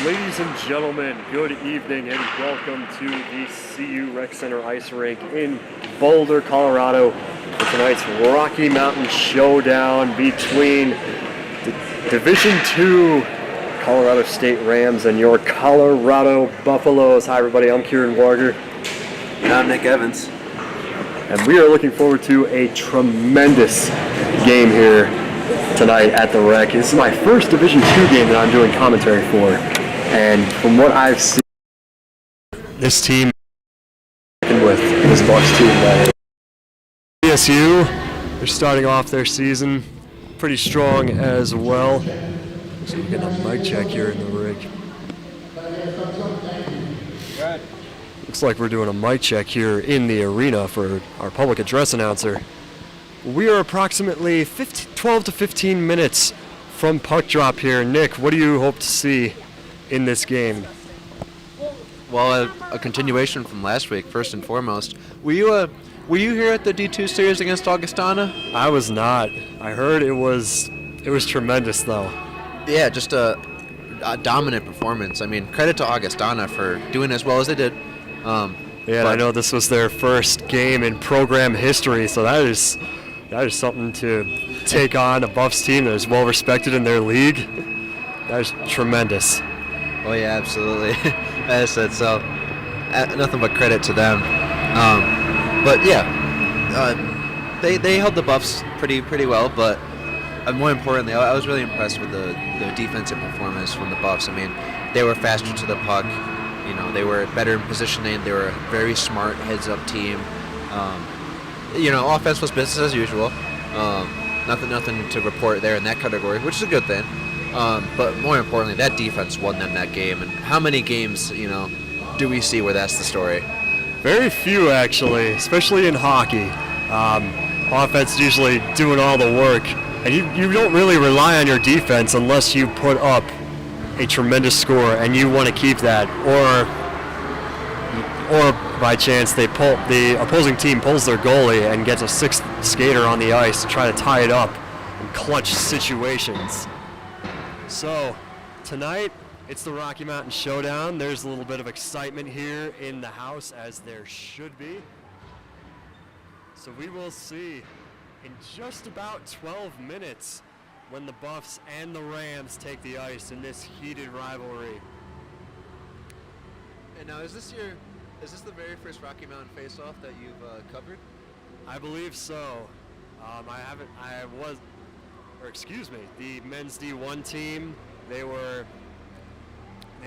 Ladies and gentlemen, good evening and welcome to the CU Rec Center Ice Rink in Boulder, Colorado for tonight's Rocky Mountain Showdown between the Division II Colorado State Rams and your Colorado Buffaloes. Hi everybody, I'm Kieran Warger. And I'm Nick Evans. And we are looking forward to a tremendous game here tonight at the Rec. This is my first Division II game that I'm doing commentary for. And from what I've seen, this team with this Bucks team, CSU, they're starting off their season pretty strong as well. So we're getting a mic check here in the rig. Looks like we're doing a mic check here in the arena for our public address announcer. We are approximately 12 to 15 minutes from puck drop here. Nick, what do you hope to see in this game? Well, a continuation from last week, first and foremost. Were you here at the D2 series against Augustana? I was not. I heard it was tremendous though. Yeah, just a dominant performance. I mean, credit to Augustana for doing as well as they did. Yeah, I know this was their first game in program history, so that is something to take on a Buffs team that is well respected in their league. That is tremendous. Oh yeah, absolutely. As I said, so nothing but credit to them. But yeah, they held the Buffs pretty well. But more importantly, I was really impressed with the defensive performance from the Buffs. I mean, they were faster to the puck. You know, they were better in positioning. They were a very smart heads-up team. Offense was business as usual. Nothing to report there in that category, which is a good thing. But more importantly, that defense won them that game. And how many games, do we see where that's the story? Very few, actually, especially in hockey. Offense is usually doing all the work, and you don't really rely on your defense unless you put up a tremendous score and you want to keep that, or by chance the opposing team pulls their goalie and gets a sixth skater on the ice to try to tie it up in clutch situations. So tonight it's the Rocky Mountain Showdown. There's a little bit of excitement here in the house, as there should be. So we will see in just about 12 minutes when the Buffs and the Rams take the ice in this heated rivalry. And now, is this the very first Rocky Mountain face-off that you've covered? I believe so. The men's D1 team, they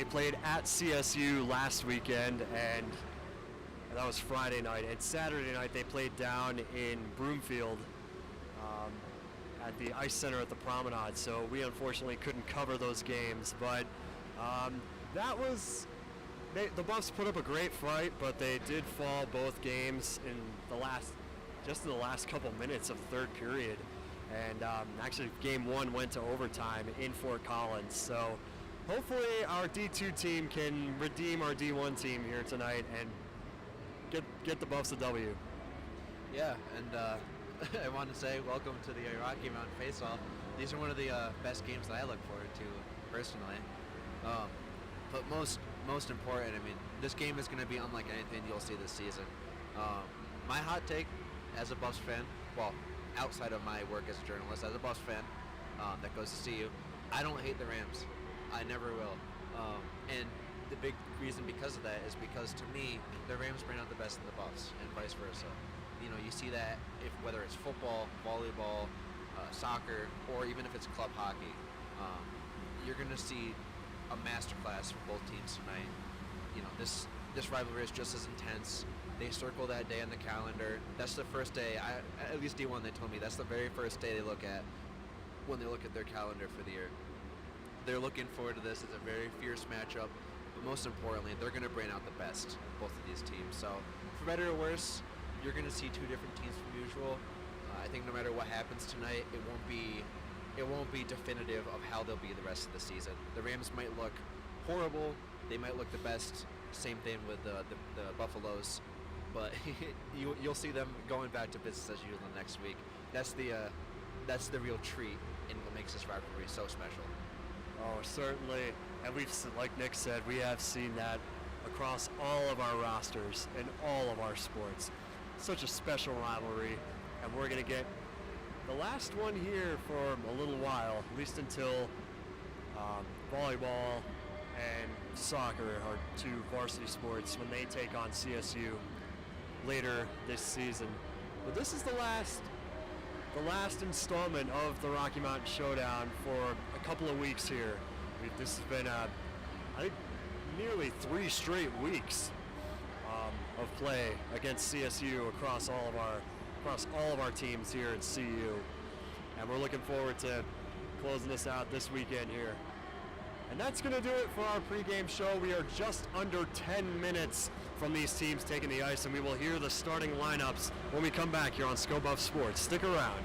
played at CSU last weekend, and that was Friday night. And Saturday night they played down in Broomfield at the Ice Center at the Promenade. So we unfortunately couldn't cover those games, but the Buffs put up a great fight, but they did fall both games in the last couple minutes of the third period. And actually, game one went to overtime in Fort Collins. So hopefully our D2 team can redeem our D1 team here tonight and get the Buffs a W. Yeah, and I want to say welcome to the Rocky Mountain Face-Off. These are one of the best games that I look forward to personally. But most important, I mean, this game is going to be unlike anything you'll see this season. My hot take as a Buffs fan, well, outside of my work as a journalist, as a Buffs fan that goes to see you, I don't hate the Rams. I never will. And the big reason because of that is because, to me, the Rams bring out the best in the Buffs and vice versa. You see that whether it's football, volleyball, soccer, or even if it's club hockey, you're going to see a masterclass from both teams tonight. This rivalry is just as intense. They circle that day on the calendar. That's the first day, at least D1 they told me, that's the very first day they look at when they look at their calendar for the year. They're looking forward to this. It's a very fierce matchup, but most importantly, they're going to bring out the best, both of these teams. So, for better or worse, you're going to see two different teams from usual. I think no matter what happens tonight, it won't be definitive of how they'll be the rest of the season. The Rams might look horrible. They might look the best. Same thing with the Buffaloes. But you'll see them going back to business as usual next week. That's the real treat and what makes this rivalry so special. Oh, certainly. And like Nick said, we have seen that across all of our rosters in all of our sports. Such a special rivalry, and we're going to get the last one here for a little while, at least until volleyball and soccer are two varsity sports when they take on CSU later this season. But this is the last installment of the Rocky Mountain Showdown for a couple of weeks here. This has been, I think, nearly 3 straight weeks of play against CSU across all of our teams here at CU, and we're looking forward to closing this out this weekend here. And that's going to do it for our pregame show. We are just under 10 minutes from these teams taking the ice, and we will hear the starting lineups when we come back here on ScoBuff Sports. Stick around.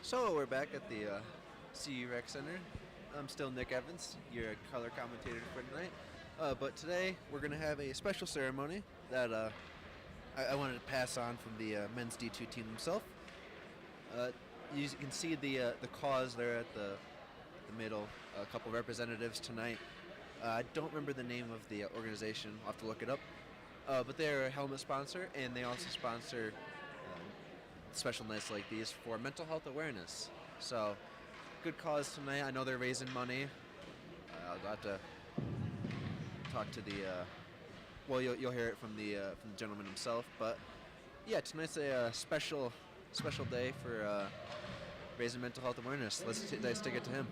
So we're back at the CU Rec Center. I'm still Nick Evans, your color commentator for tonight. But today we're going to have a special ceremony that I wanted to pass on from the men's D2 team himself. You can see the cause there at the middle. A couple representatives tonight. I don't remember the name of the organization. I'll have to look it up. But they're a helmet sponsor, and they also sponsor special nights like these for mental health awareness. So, good cause tonight. I know they're raising money. I'll have to talk to the. Well, you'll hear it from the gentleman himself. But yeah, tonight's a special day for raising mental health awareness. Let's take it to him.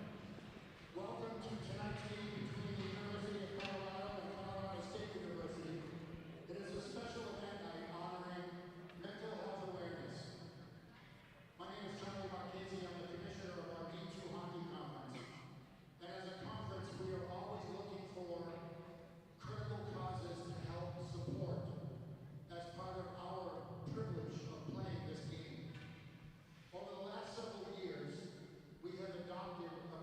Welcome to tonight's meeting between the University of Colorado and Colorado State University. It is a special event night honoring mental health awareness. My name is Charlie Marchese. I'm the commissioner of our MD2 hockey conference. And as a conference, we are always looking for critical causes to help support as part of our privilege of playing this game. Over the last several years, we have adopted a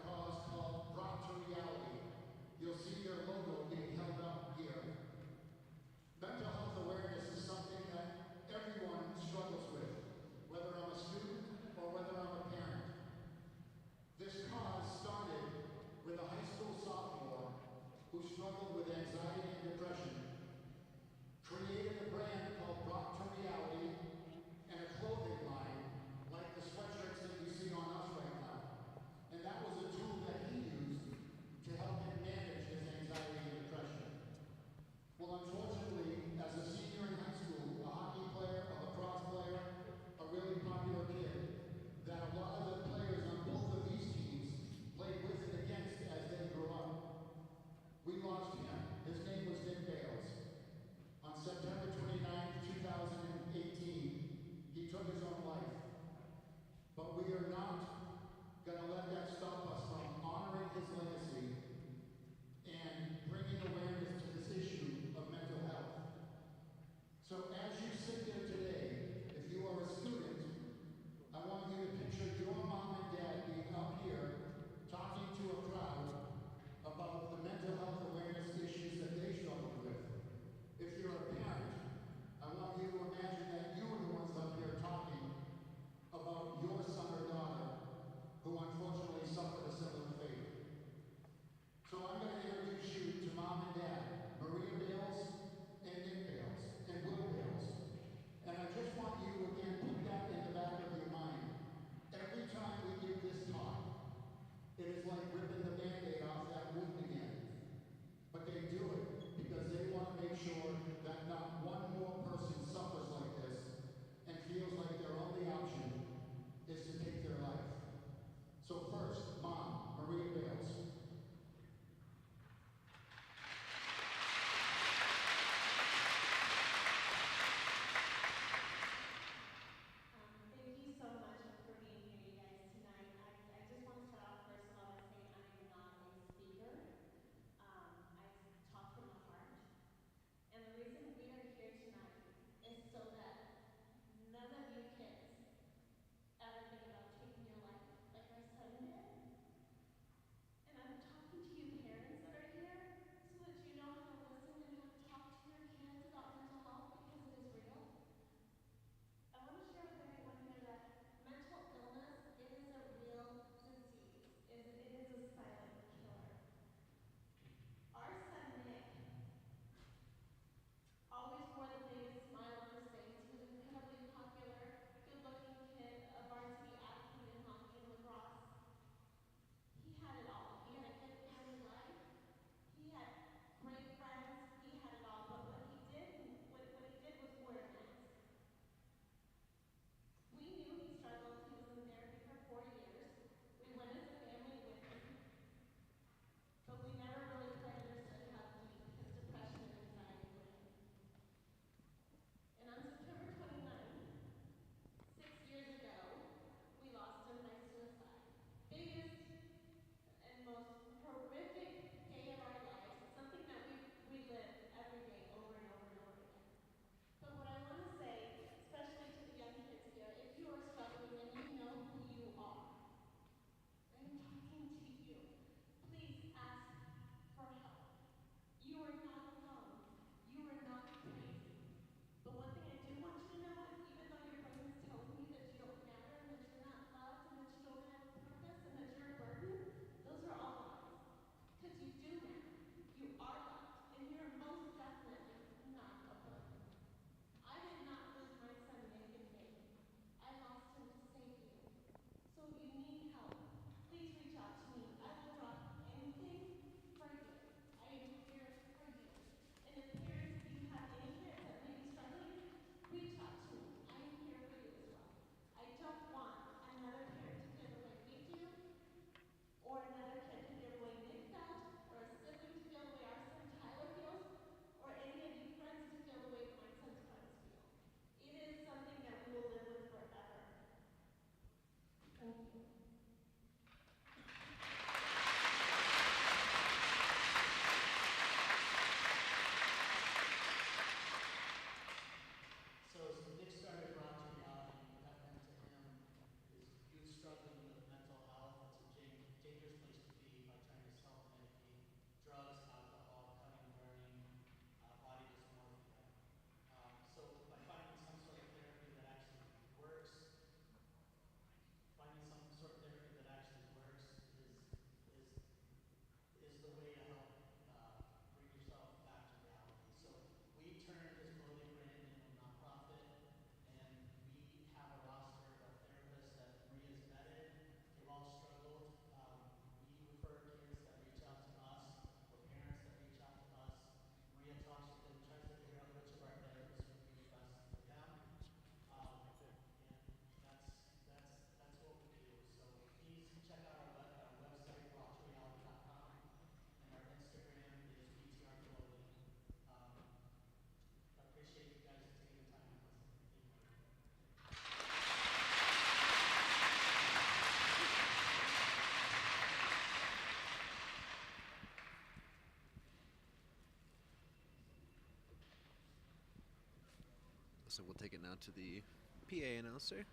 So we'll take it now to the PA announcer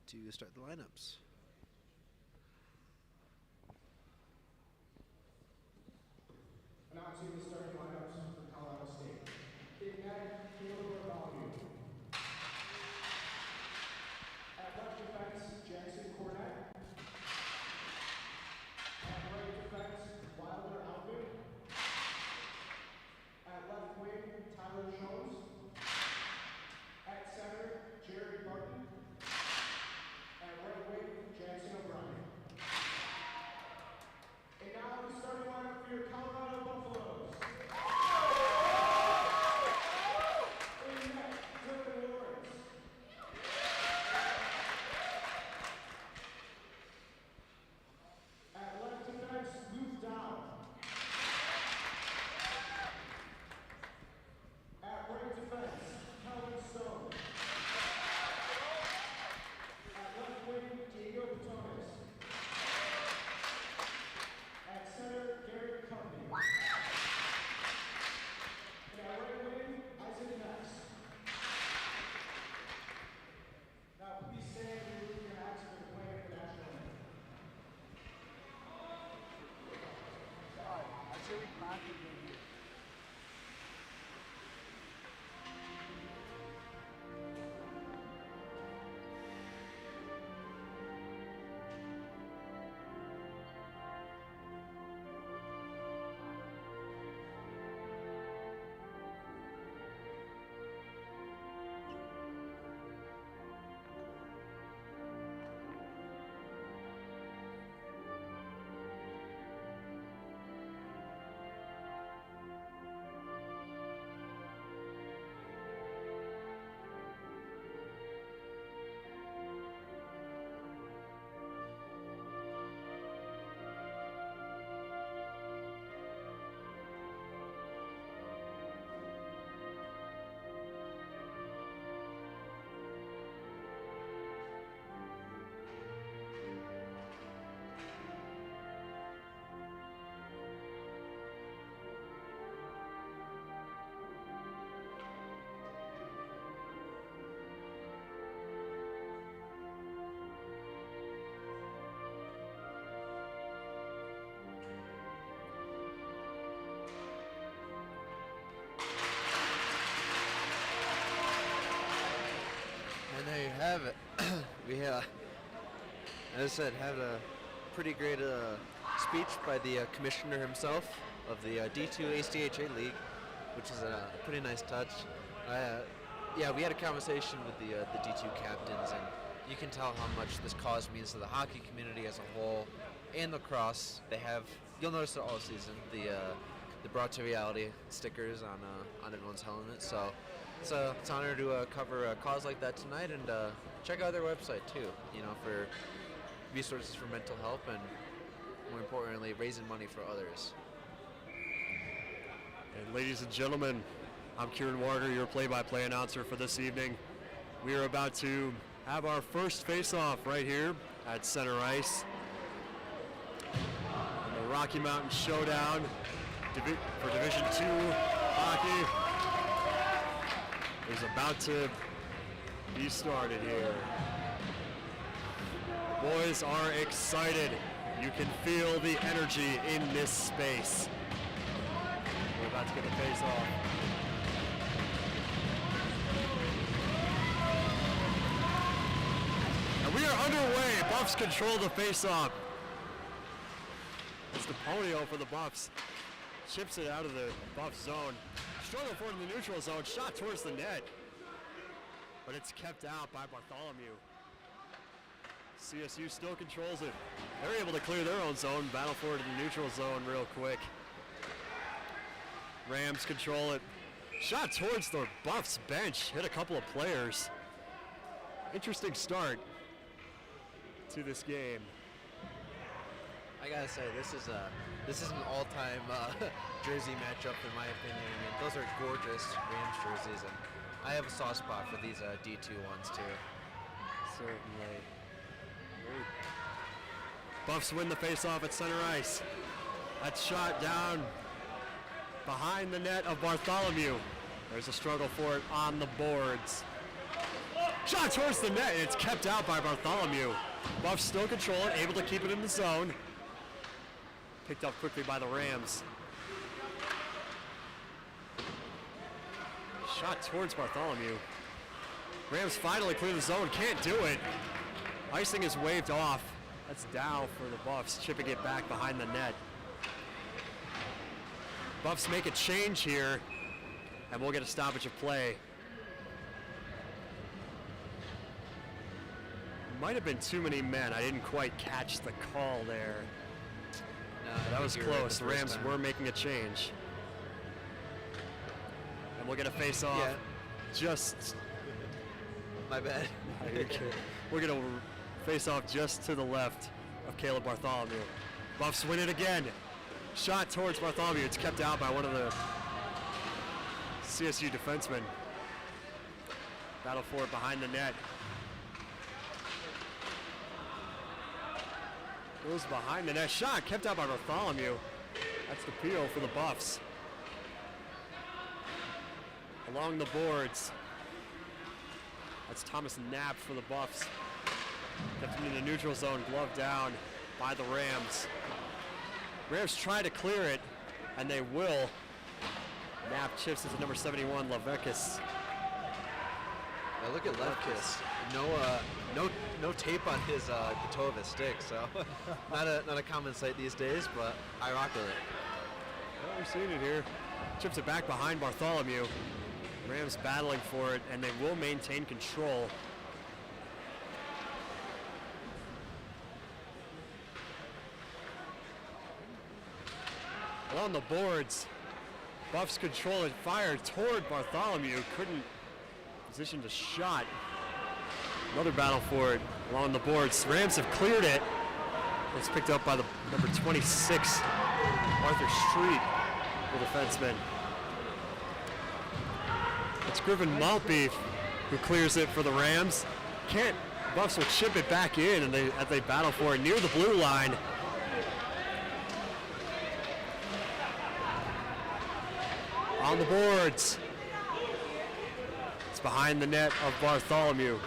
to start the lineups. Announcing the starting lineups for Colorado State. In net, Caleb Bartholomew. At left defense, Jackson Cornett. At right defense, Wilder Alvin. At left wing, Tyler Jones. At center, Jared Barton. At right wing, Jackson O'Brien. And now the starting lineup for your Colorado Buffaloes. In net, Dylan Lawrence. At left defense, Luke Dow. At right defense, Calvin Stone. At left wing, Diego Patones. At center, Garrett Company. And at right wing, Isaac Ness. Now please stand and move your hats for the playing of the national anthem. Sorry, I should be clapping in here. And there you have it. We, as I said, had a pretty great speech by the commissioner himself of the D2 ACHA League, which is a pretty nice touch. Yeah, we had a conversation with the D2 captains, and you can tell how much this cause means to the hockey community as a whole and lacrosse. They have, you'll notice it all season, the Brought to Reality stickers on everyone's helmet. So it's an honor to cover a cause like that tonight, and check out their website too, for resources for mental health and, more importantly, raising money for others. And ladies and gentlemen, I'm Kieran Warder, your play-by-play announcer for this evening. We are about to have our first face-off right here at center ice. And the Rocky Mountain Showdown for Division II hockey is about to be started here. Boys are excited. You can feel the energy in this space. We're about to get the face-off. And we are underway. Buffs control the face-off. It's DePonio for the Buffs. Chips it out of the Buff zone. Struggle for it in the neutral zone. Shot towards the net. But it's kept out by Bartholomew. CSU still controls it. They're able to clear their own zone. Battle for it in the neutral zone real quick. Rams control it. Shot towards the Buffs bench. Hit a couple of players. Interesting start to this game. I gotta say, this is an all-time jersey matchup in my opinion. I mean, those are gorgeous Rams jerseys, and I have a soft spot for these D2 ones too. Certainly. Buffs win the face-off at center ice. That's shot down behind the net of Bartholomew. There's a struggle for it on the boards. Shot towards the net, and it's kept out by Bartholomew. Buffs still control it, able to keep it in the zone. Picked up quickly by the Rams. Shot towards Bartholomew. Rams finally clear the zone, can't do it. Icing is waved off. That's Dow for the Buffs, chipping it back behind the net. Buffs make a change here, and we'll get a stoppage of play. Might have been too many men. I didn't quite catch the call there. No, That was close. The Rams time. were making a change. And we'll get a face-off. Yeah. Just, My bad. we're gonna face off just to the left of Caleb Bartholomew. Buffs win it again. Shot towards Bartholomew. It's kept out by one of the CSU defensemen. Battle for it behind the net. Goes behind the net. Shot kept out by Bartholomew. That's the PO for the Buffs. Along the boards. That's Thomas Knapp for the Buffs. Kept him in the neutral zone, glove down by the Rams. Rams try to clear it, and they will. Knapp chips into number 71, Levekis. Yeah, look at Lefkis. No tape on his the toe of his stick, so not a common sight these days, but I rock with it. Well, we're seeing it here. Chips it back behind Bartholomew. Rams battling for it, and they will maintain control. Along the boards, Buffs control it, fired toward Bartholomew, couldn't position the shot. Another battle for it along the boards. Rams have cleared it. It's picked up by the number 26, Arthur Street, the defenseman. It's Griffin Maltby who clears it for the Rams. Buffs will chip it back in, and as they battle for it near the blue line. On the boards. It's behind the net of Bartholomew.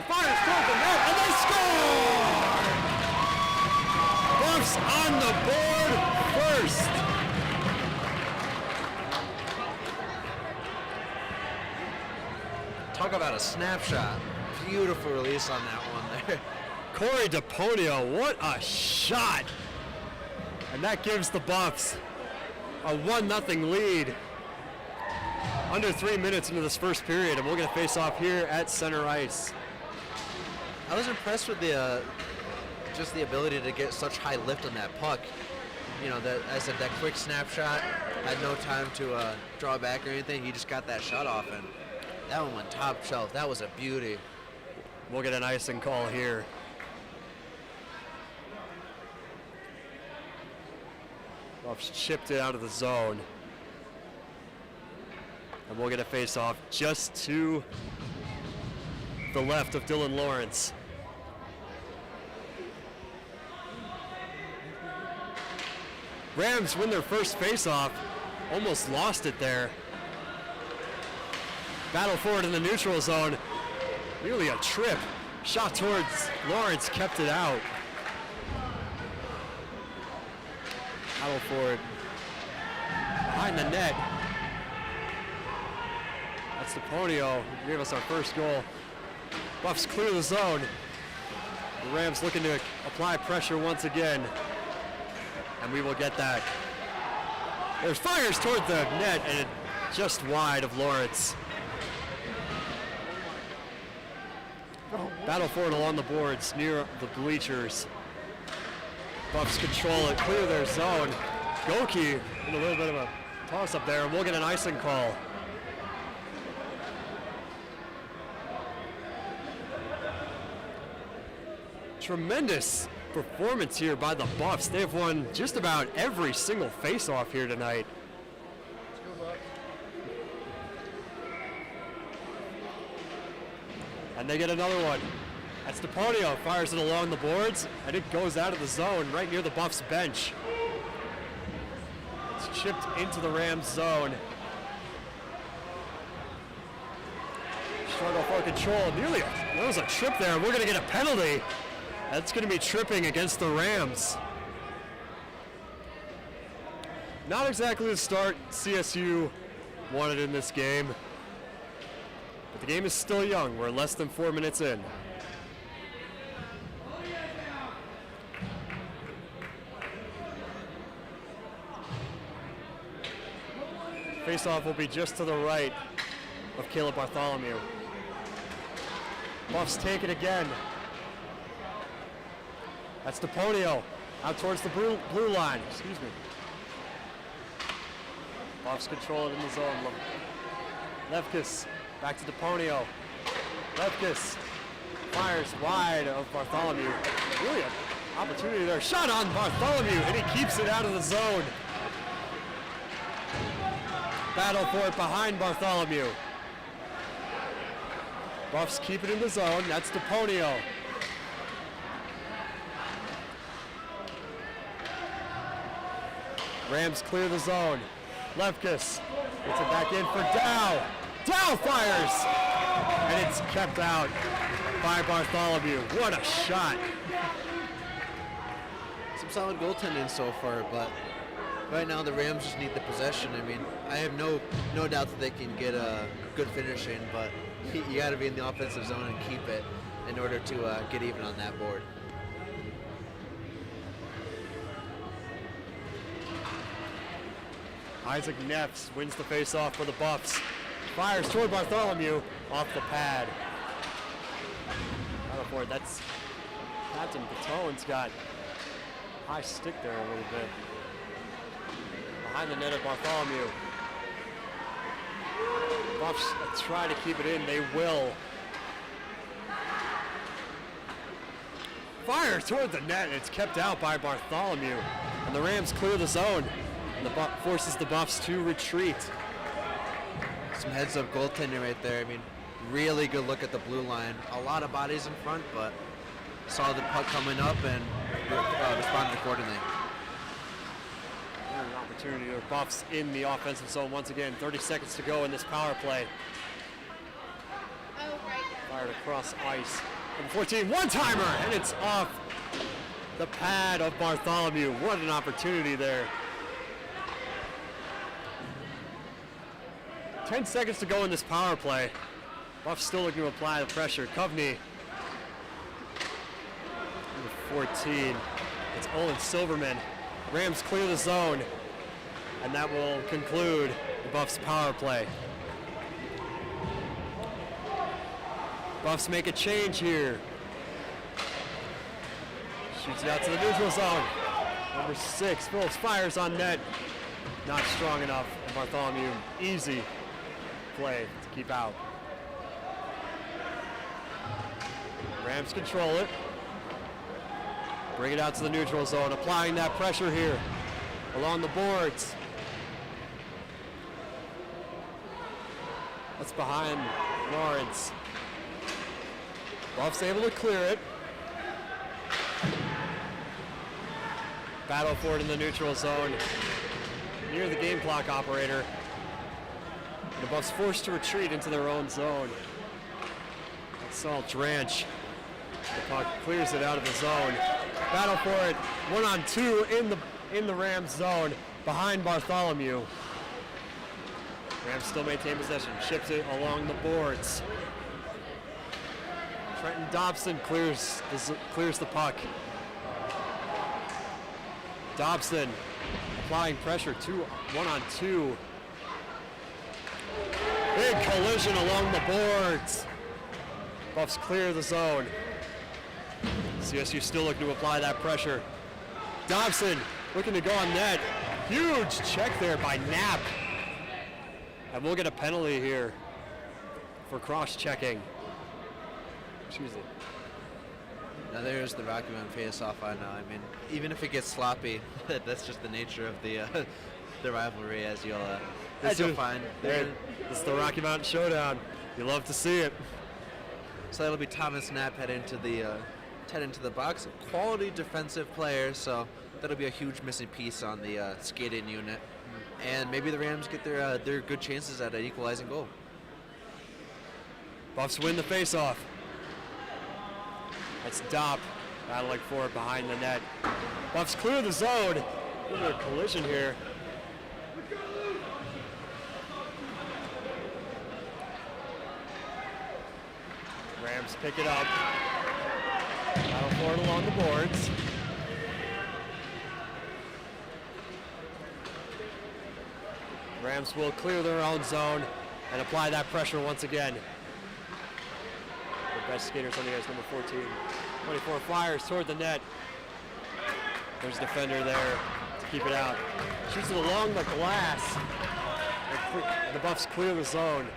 Fires toward the net, and they score! Buffs on the board first. Talk about a snapshot. Beautiful release on that one there. Corey DePonio, what a shot! And that gives the Buffs a 1-0 lead. Under 3 minutes into this first period, and we're going to face off here at center ice. I was impressed with the just the ability to get such high lift on that puck. You know, that I said that quick snapshot, had no time to draw back or anything. He just got that shot off, and that one went top shelf. That was a beauty. We'll get an icing call here. Buffs chipped it out of the zone. And we'll get a face-off just to the left of Dylan Lawrence. Rams win their first face-off. Almost lost it there. Battle forward in the neutral zone. Really a trip. Shot towards Lawrence, kept it out. Battle forward. Behind the net. That's DePonio who gave us our first goal. Buffs clear the zone. The Rams looking to apply pressure once again. And we will get that. There's fires toward the net, and it just wide of Lawrence. Battle forward along the boards near the bleachers. Buffs control it, clear their zone. Goki in a little bit of a toss up there, and we'll get an icing call. Tremendous performance here by the Buffs. They've won just about every single face-off here tonight. And they get another one. That's DePonio, fires it along the boards, and it goes out of the zone right near the Buffs bench. It's chipped into the Rams zone. Struggle for control. There was a trip there. We're going to get a penalty. That's going to be tripping against the Rams. Not exactly the start CSU wanted in this game. But the game is still young. We're less than 4 minutes in. Face-off will be just to the right of Caleb Bartholomew. Buffs take it again. That's DePonio out towards the blue line. Excuse me. Buffs control it in the zone. Lefkis back to DePonio. Lefkis fires wide of Bartholomew. Really an opportunity there. Shot on Bartholomew, and he keeps it out of the zone. Battle for it behind Bartholomew. Buffs keep it in the zone. That's DePonio. Rams clear the zone. Lefkis gets it back in for Dow. Dow fires! And it's kept out by Bartholomew. What a shot. Some solid goaltending so far, but right now the Rams just need the possession. I mean, I have no doubt that they can get a good finish in, but you got to be in the offensive zone and keep it in order to get even on that board. Isaac Neffs wins the face-off for the Buffs. Fires toward Bartholomew off the pad. Battle for it. That's Captain Patone's got high stick there a little bit. Behind the net of Bartholomew. Buffs try to keep it in. They will. Fire toward the net. It's kept out by Bartholomew. And the Rams clear the zone. And the forces the Buffs to retreat. Some heads-up goaltending right there. I mean, really good look at the blue line. A lot of bodies in front, but saw the puck coming up and responded accordingly. An opportunity for Buffs in the offensive zone once again. 30 seconds to go in this power play. Fired across ice. Number 14, one-timer, and it's off the pad of Bartholomew. What an opportunity there. 10 seconds to go in this power play. Buffs still looking to apply the pressure. Kovney. Number 14. It's Olin Silverman. Rams clear the zone. And that will conclude the Buffs power play. Buffs make a change here. Shoots it out to the neutral zone. Number 6, Phillips fires on net. Not strong enough. And Bartholomew, easy play to keep out. Rams control it. Bring it out to the neutral zone, applying that pressure here along the boards. That's behind Lawrence. Buffs able to clear it. Battle for it in the neutral zone near the game clock operator. The Buffs forced to retreat into their own zone. That's Saul Dranch. The puck clears it out of the zone. Battle for it, 1-on-2 in the Rams zone behind Bartholomew. Rams still maintain possession, ships it along the boards. Trenton Dobson clears the puck. Dobson applying pressure, 1-on-2. Big collision along the boards. Buffs clear the zone. CSU still looking to apply that pressure. Dobson looking to go on net. Huge check there by Knapp. And we'll get a penalty here for cross-checking. Excuse me. Now there's the Rocky Mountain face-off. I know. I mean, even if it gets sloppy, that's just the nature of the rivalry, as you'll find. This is the Rocky Mountain Showdown. You love to see it. So that'll be Thomas Knapp head into the box. Quality defensive player, so that'll be a huge missing piece on the skating unit. and maybe the Rams get their good chances at an equalizing goal. Buffs win the faceoff. That's Dopp battling for it behind the net. Buffs clear the zone. Look at a collision here. Rams pick it up. Battle for it along the boards. Rams will clear their own zone and apply that pressure once again. The best skaters on the ice, number 14. 24 fires toward the net. There's a defender there to keep it out. Shoots it along the glass. The Buffs clear the zone.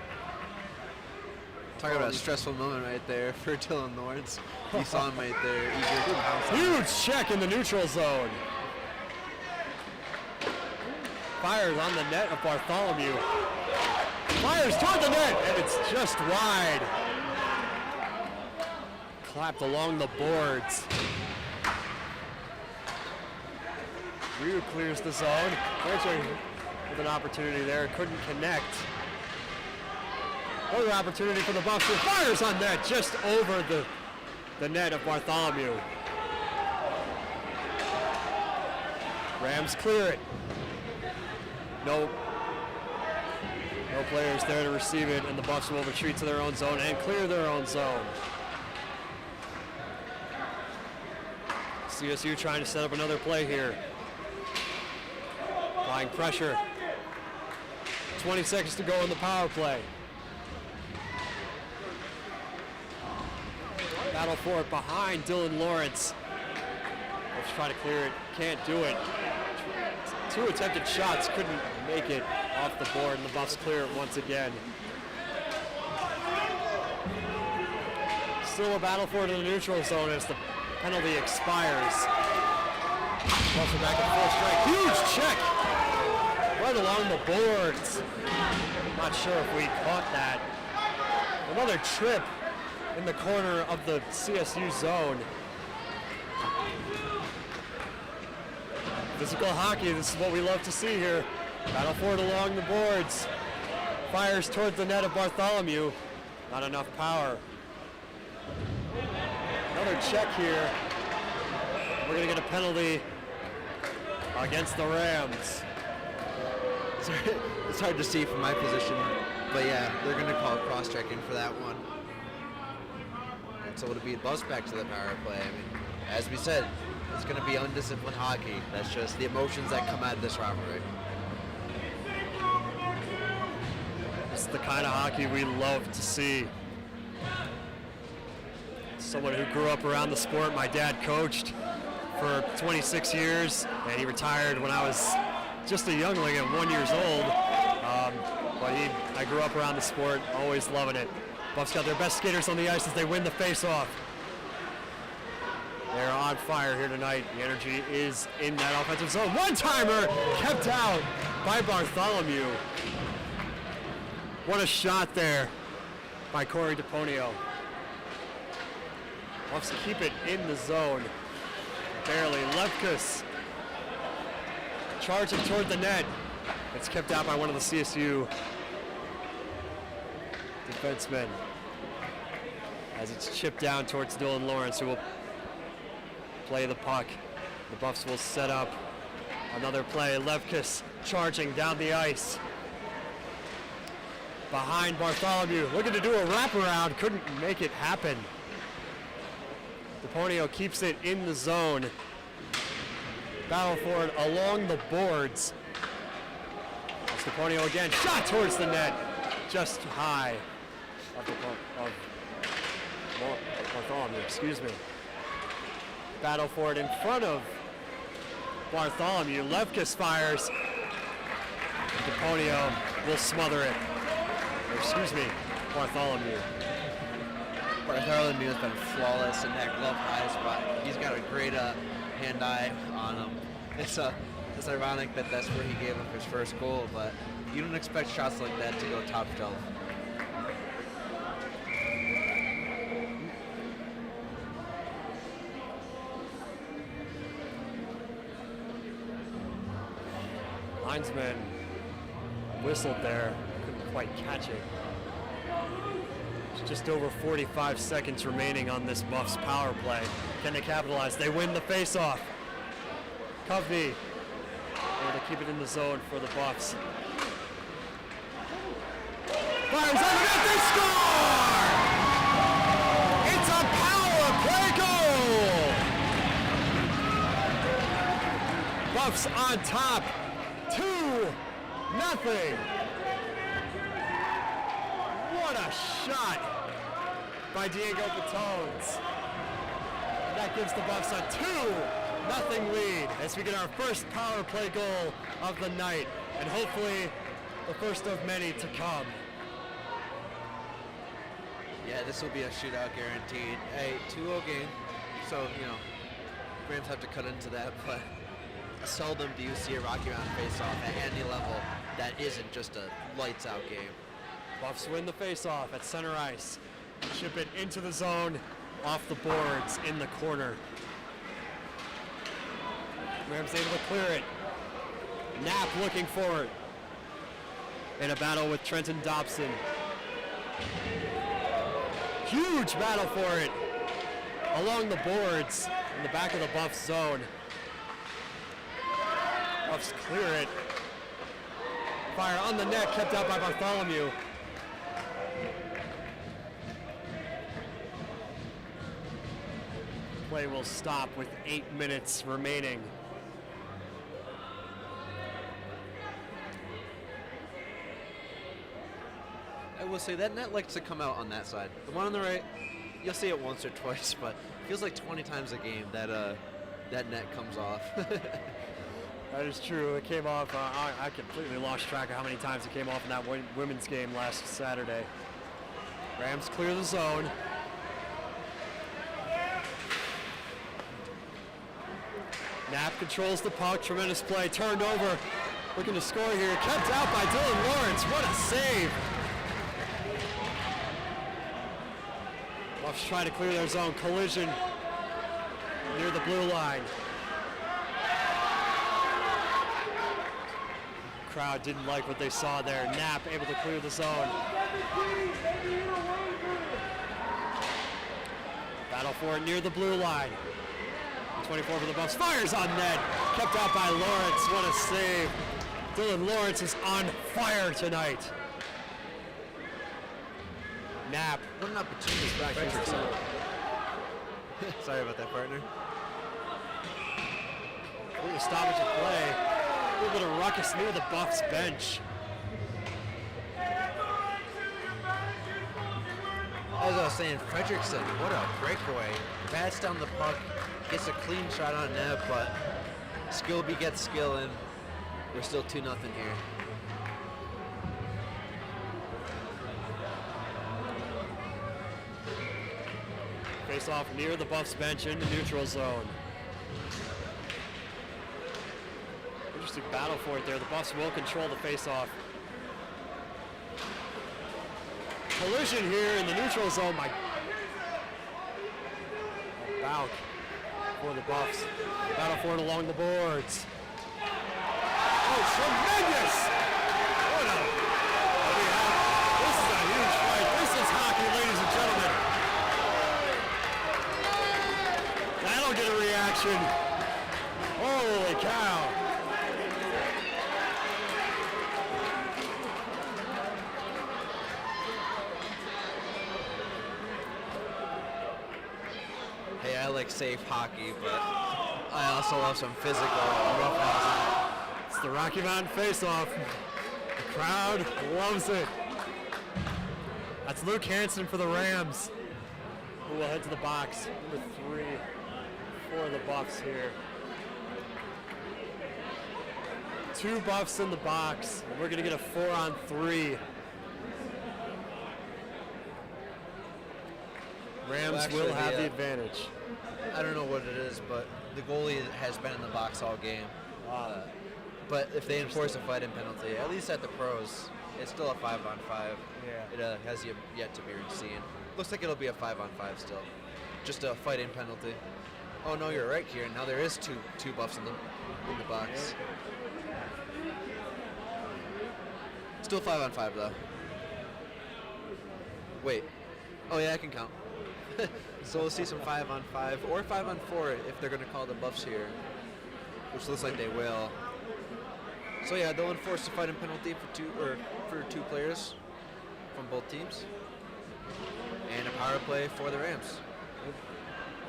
Talk about a stressful moment right there for Dylan Lawrence. You saw him right there. Huge check in the neutral zone. Fires on the net of Bartholomew. Fires toward the net, and it's just wide. Clapped along the boards. Ryu clears the zone. With an opportunity there, couldn't connect. Another opportunity for the Buffs. Fires on net, just over the net of Bartholomew. Rams clear it. No players there to receive it, and the Buffs will retreat to their own zone and clear their own zone. CSU trying to set up another play here. Applying pressure. 20 seconds to go in the power play. Battle for it behind Dylan Lawrence. Let's try to clear it. Can't do it. 2 attempted shots, couldn't make it off the board, and the Buffs clear it once again. Still a battle for it in the neutral zone as the penalty expires. Buffs are back at full strike. Huge check! Right along the boards. Not sure if we caught that. Another trip in the corner of the CSU zone. Physical hockey, this is what we love to see here. Battle for it along the boards. Fires towards the net of Bartholomew. Not enough power. Another check here. We're gonna get a penalty against the Rams. It's hard to see from my position, but yeah, they're gonna call cross-checking for that one. And so it'll be a bus back to the power play. I mean, as we said, it's going to be undisciplined hockey. That's just the emotions that come out of this rivalry. It's the kind of hockey we love to see. Someone who grew up around the sport, my dad coached for 26 years, and he retired when I was just a youngling at 1 year old. But I grew up around the sport, always loving it. Buffs got their best skaters on the ice as they win the face-off. They're on fire here tonight. The energy is in that offensive zone. One-timer kept out by Bartholomew. What a shot there by Corey DePonio. Wants to keep it in the zone. Barely. Lepkus charging toward the net. It's kept out by one of the CSU defensemen as it's chipped down towards Dylan Lawrence, who will play the puck. The Buffs will set up another play. Lepkus charging down the ice. Behind Bartholomew, looking to do a wraparound, couldn't make it happen. DePonio keeps it in the zone. Battle for it along the boards. That's DePonio again, shot towards the net, just high of Bartholomew, excuse me. Battle for it in front of Bartholomew. Lepkus fires. DePonio will smother it. Or, excuse me, Bartholomew. Bartholomew has been flawless in that glove high spot. He's got a great hand-eye on him. It's ironic that that's where he gave up his first goal, but you don't expect shots like that to go top shelf. Linesman whistled there. Couldn't quite catch it. It's just over 45 seconds remaining on this Buffs power play. Can they capitalize? They win the face-off. Covey able to keep it in the zone for the Buffs. Fires on the net, they score! It's a power play goal! Buffs on top, 2-0. What a shot by Diego Batones. That gives the Buffs a 2-0 lead as we get our first power play goal of the night, and hopefully the first of many to come. Yeah, this will be a shootout guaranteed. A 2-0 game, so, you know, Rams have to cut into that, but seldom do you see a Rocky Mountain face-off at any level that isn't just a lights-out game. Buffs win the face-off at center ice. Ship it into the zone, off the boards, in the corner. Rams able to clear it. Knapp looking for it. In a battle with Trenton Dobson. Huge battle for it. Along the boards, in the back of the Buffs zone. Buffs clear it. Fire on the net, kept out by Bartholomew. Play will stop with 8 minutes remaining. I will say that net likes to come out on that side. The one on the right, you'll see it once or twice, but it feels like 20 times a game that that net comes off. That is true. It came off. I completely lost track of how many times it came off in that women's game last Saturday. Rams clear the zone. Knapp controls the puck. Tremendous play. Turned over. Looking to score here. Kept out by Dylan Lawrence. What a save. Buffs try to clear their zone. Collision near the blue line. Crowd didn't like what they saw there. Knapp able to clear the zone. Battle for it near the blue line. 24 for the Buffs. Fires on net. Kept out by Lawrence. What a save. Dylan Lawrence is on fire tonight. Knapp. What an opportunity for Frederickson. Sorry about that, partner. We're going to stoppage of play. A little bit of ruckus near the Buffs bench. As I was saying, Frederickson, what a breakaway. Bats down the puck, gets a clean shot on net, but Skilby gets skill, and we're still 2-0 here. Face off near the Buffs bench in the neutral zone. Interesting battle for it there. The Buffs will control the face-off. Collision here in the neutral zone. Bout for the Buffs. Battle for it along the boards. Oh, tremendous! What a... This is a huge fight. This is hockey, ladies and gentlemen. That'll get a reaction. Holy cow. Hey, I like safe hockey, but I also love some physical roughhousing. It's the Rocky Mountain face-off. The crowd loves it. That's Luke Hansen for the Rams, who will head to the box. Number 3 for the Buffs here. 2 Buffs in the box, and we're going to get a 4-on-3. Rams will have the advantage. I don't know what it is, but the goalie has been in the box all game. But if they enforce a fight-in penalty, at least at the pros, it's still a 5-on-5. Yeah. It has yet to be seen. Looks like it'll be a 5-on-5 still. Just a fight-in penalty. Oh no, you're right, Kieran. Now there is two Buffs in the box. Still 5-on-5 though. Wait. Oh yeah, I can count. So we'll see some 5-on-5 or 5-on-4 if they're going to call the buffs here, which looks like they will. So yeah, they'll enforce a fighting penalty for two players from both teams, and a power play for the Rams.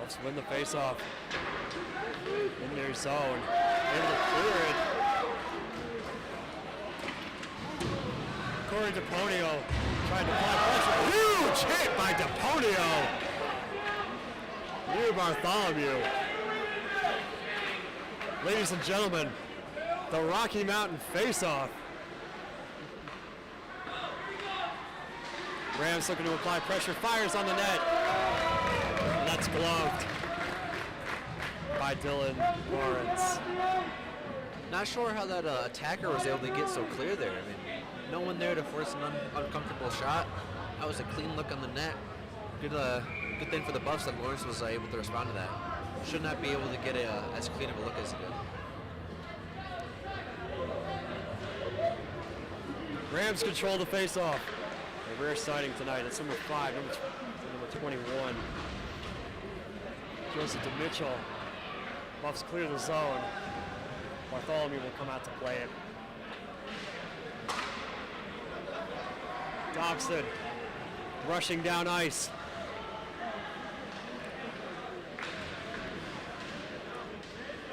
Buffs win the face-off in their zone. Able to clear it. Corey DePonio tried to apply pressure. Huge hit by DePonio. Near Bartholomew. Ladies and gentlemen, the Rocky Mountain face-off. Rams looking to apply pressure, fires on the net. And that's gloved by Dylan Lawrence. Not sure how that attacker was able to get so clear there. I mean, no one there to force an uncomfortable shot. That was a clean look on the net. Good thing for the Buffs that Lawrence was able to respond to that. Should not be able to get as clean of a look as he did. Rams control the face-off. A rare sighting tonight. That's number 5, number 21. Joseph DeMitchell. Buffs clear the zone. Bartholomew will come out to play it. Dobson rushing down ice.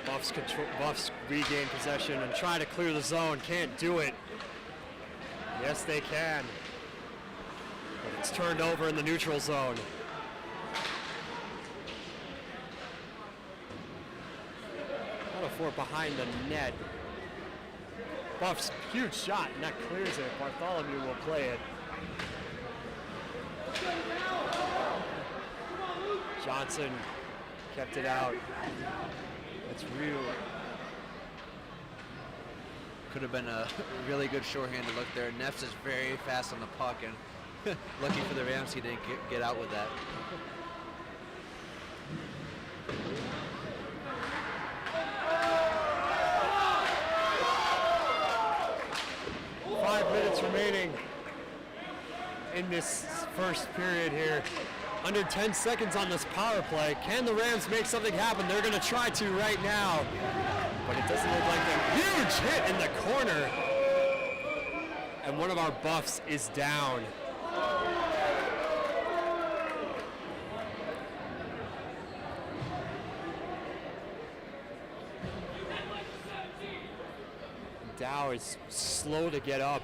Buffs regain possession and try to clear the zone. Can't do it. Yes, they can. But it's turned over in the neutral zone. Out of 4 behind the net. Buffs, huge shot, and that clears it. Bartholomew will play it. Johnson kept it out. It's real. Could have been a really good shorthanded look there. Neffs is very fast on the puck, and lucky for the Rams he didn't get out with that. Five minutes remaining in this first period here. Under 10 seconds on this power play. Can the Rams make something happen? They're going to try to right now, but it doesn't look like them. Huge hit in the corner, and one of our Buffs is down. Dow is slow to get up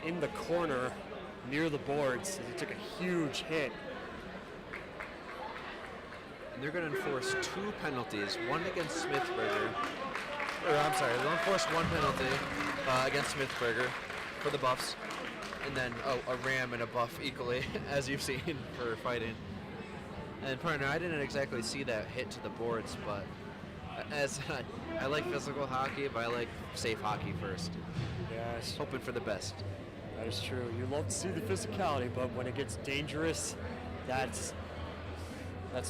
in the corner near the boards. He took a huge hit. And they're going to enforce 2 penalties, one against Smithberger. Or I'm sorry, they'll enforce 1 penalty against Smithberger for the Buffs, and then a Ram and a Buff equally, as you've seen for fighting. And partner, I didn't exactly see that hit to the boards, but as I like physical hockey, but I like safe hockey first. Yes. Hoping for the best. That is true. You love to see the physicality, but when it gets dangerous, that's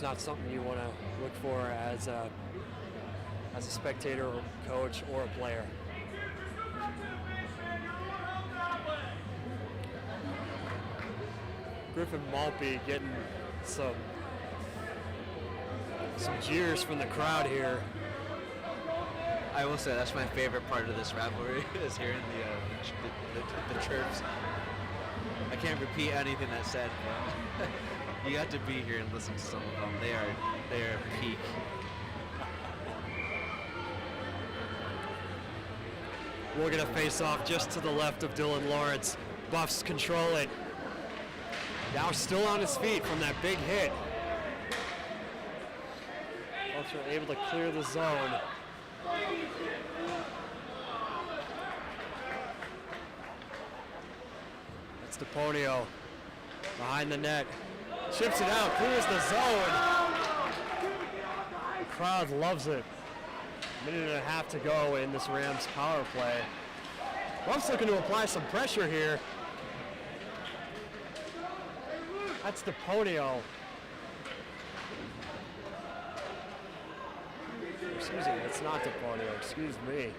not something you want to look for as a spectator or coach or a player. Griffin Maltby getting some jeers from the crowd here. I will say that's my favorite part of this rivalry is hearing the chirps. I can't repeat anything that's said, but you got to be here and listen to some of them. They are peak. We're gonna face off just to the left of Dylan Lawrence. Buffs control it. Now still on his feet from that big hit. Buffs are able to clear the zone. That's DePonio behind the net. Chips it out, clears the zone. The crowd loves it. Minute and a half to go in this Rams power play. Buffs looking to apply some pressure here. That's DePonio. Excuse me, it's not DePonio, excuse me.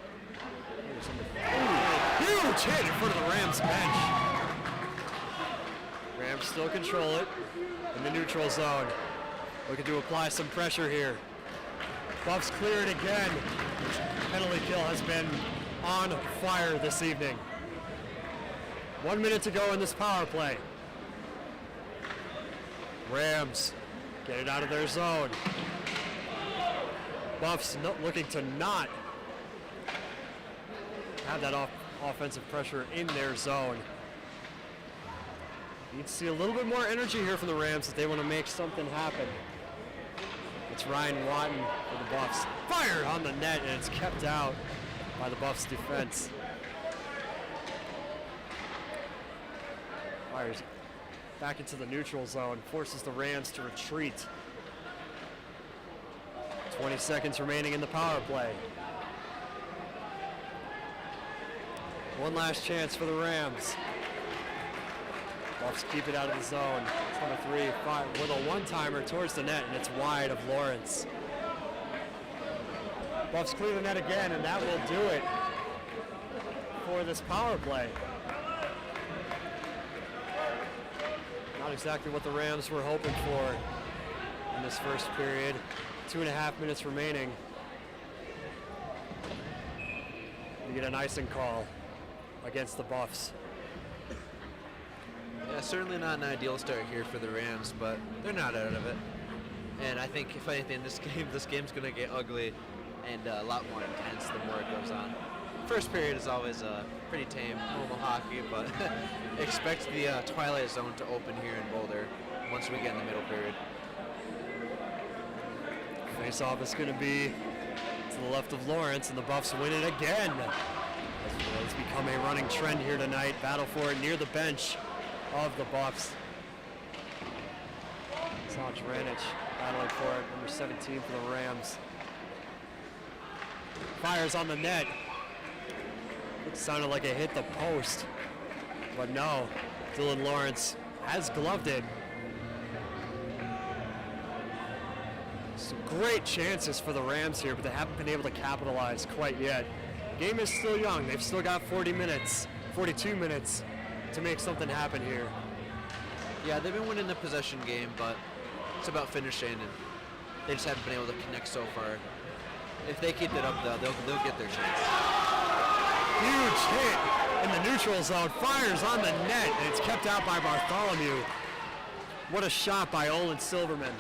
Huge hit in front of the Rams bench. Rams still control it in the neutral zone. Looking to apply some pressure here. Buffs clear it again. Penalty kill has been on fire this evening. 1 minute to go in this power play. Rams get it out of their zone. Buffs looking to not have that offensive pressure in their zone. Need to see a little bit more energy here from the Rams if they want to make something happen. It's Ryan Watton for the Buffs. Fired on the net, and it's kept out by the Buffs defense. Fires back into the neutral zone, forces the Rams to retreat. 20 seconds remaining in the power play. One last chance for the Rams. Buffs keep it out of the zone. It's number 3, 5 with a one-timer towards the net, and it's wide of Lawrence. Buffs clear the net again, and that will do it for this power play. Not exactly what the Rams were hoping for in this first period. 2.5 minutes remaining. You get an icing call against the Buffs. Yeah, certainly not an ideal start here for the Rams, but they're not out of it. And I think, if anything, this game's going to get ugly and a lot more intense the more it goes on. First period is always pretty tame, normal hockey, but expect the Twilight Zone to open here in Boulder once we get in the middle period. Face-off is going to be to the left of Lawrence, and the Buffs win it again. It's become a running trend here tonight. Battle for it near the bench of the Buffs. Saj Ranich battling for it, number 17 for the Rams. Fires on the net. It sounded like it hit the post, but no. Dylan Lawrence has gloved it. Some great chances for the Rams here, but they haven't been able to capitalize quite yet. Game is still young. They've still got 42 minutes to make something happen here. Yeah, they've been winning the possession game, but it's about finishing, and they just haven't been able to connect so far. If they keep it up, though, they'll get their chance. Huge hit in the neutral zone. Fires on the net, and it's kept out by Bartholomew. What a shot by Olin Silverman.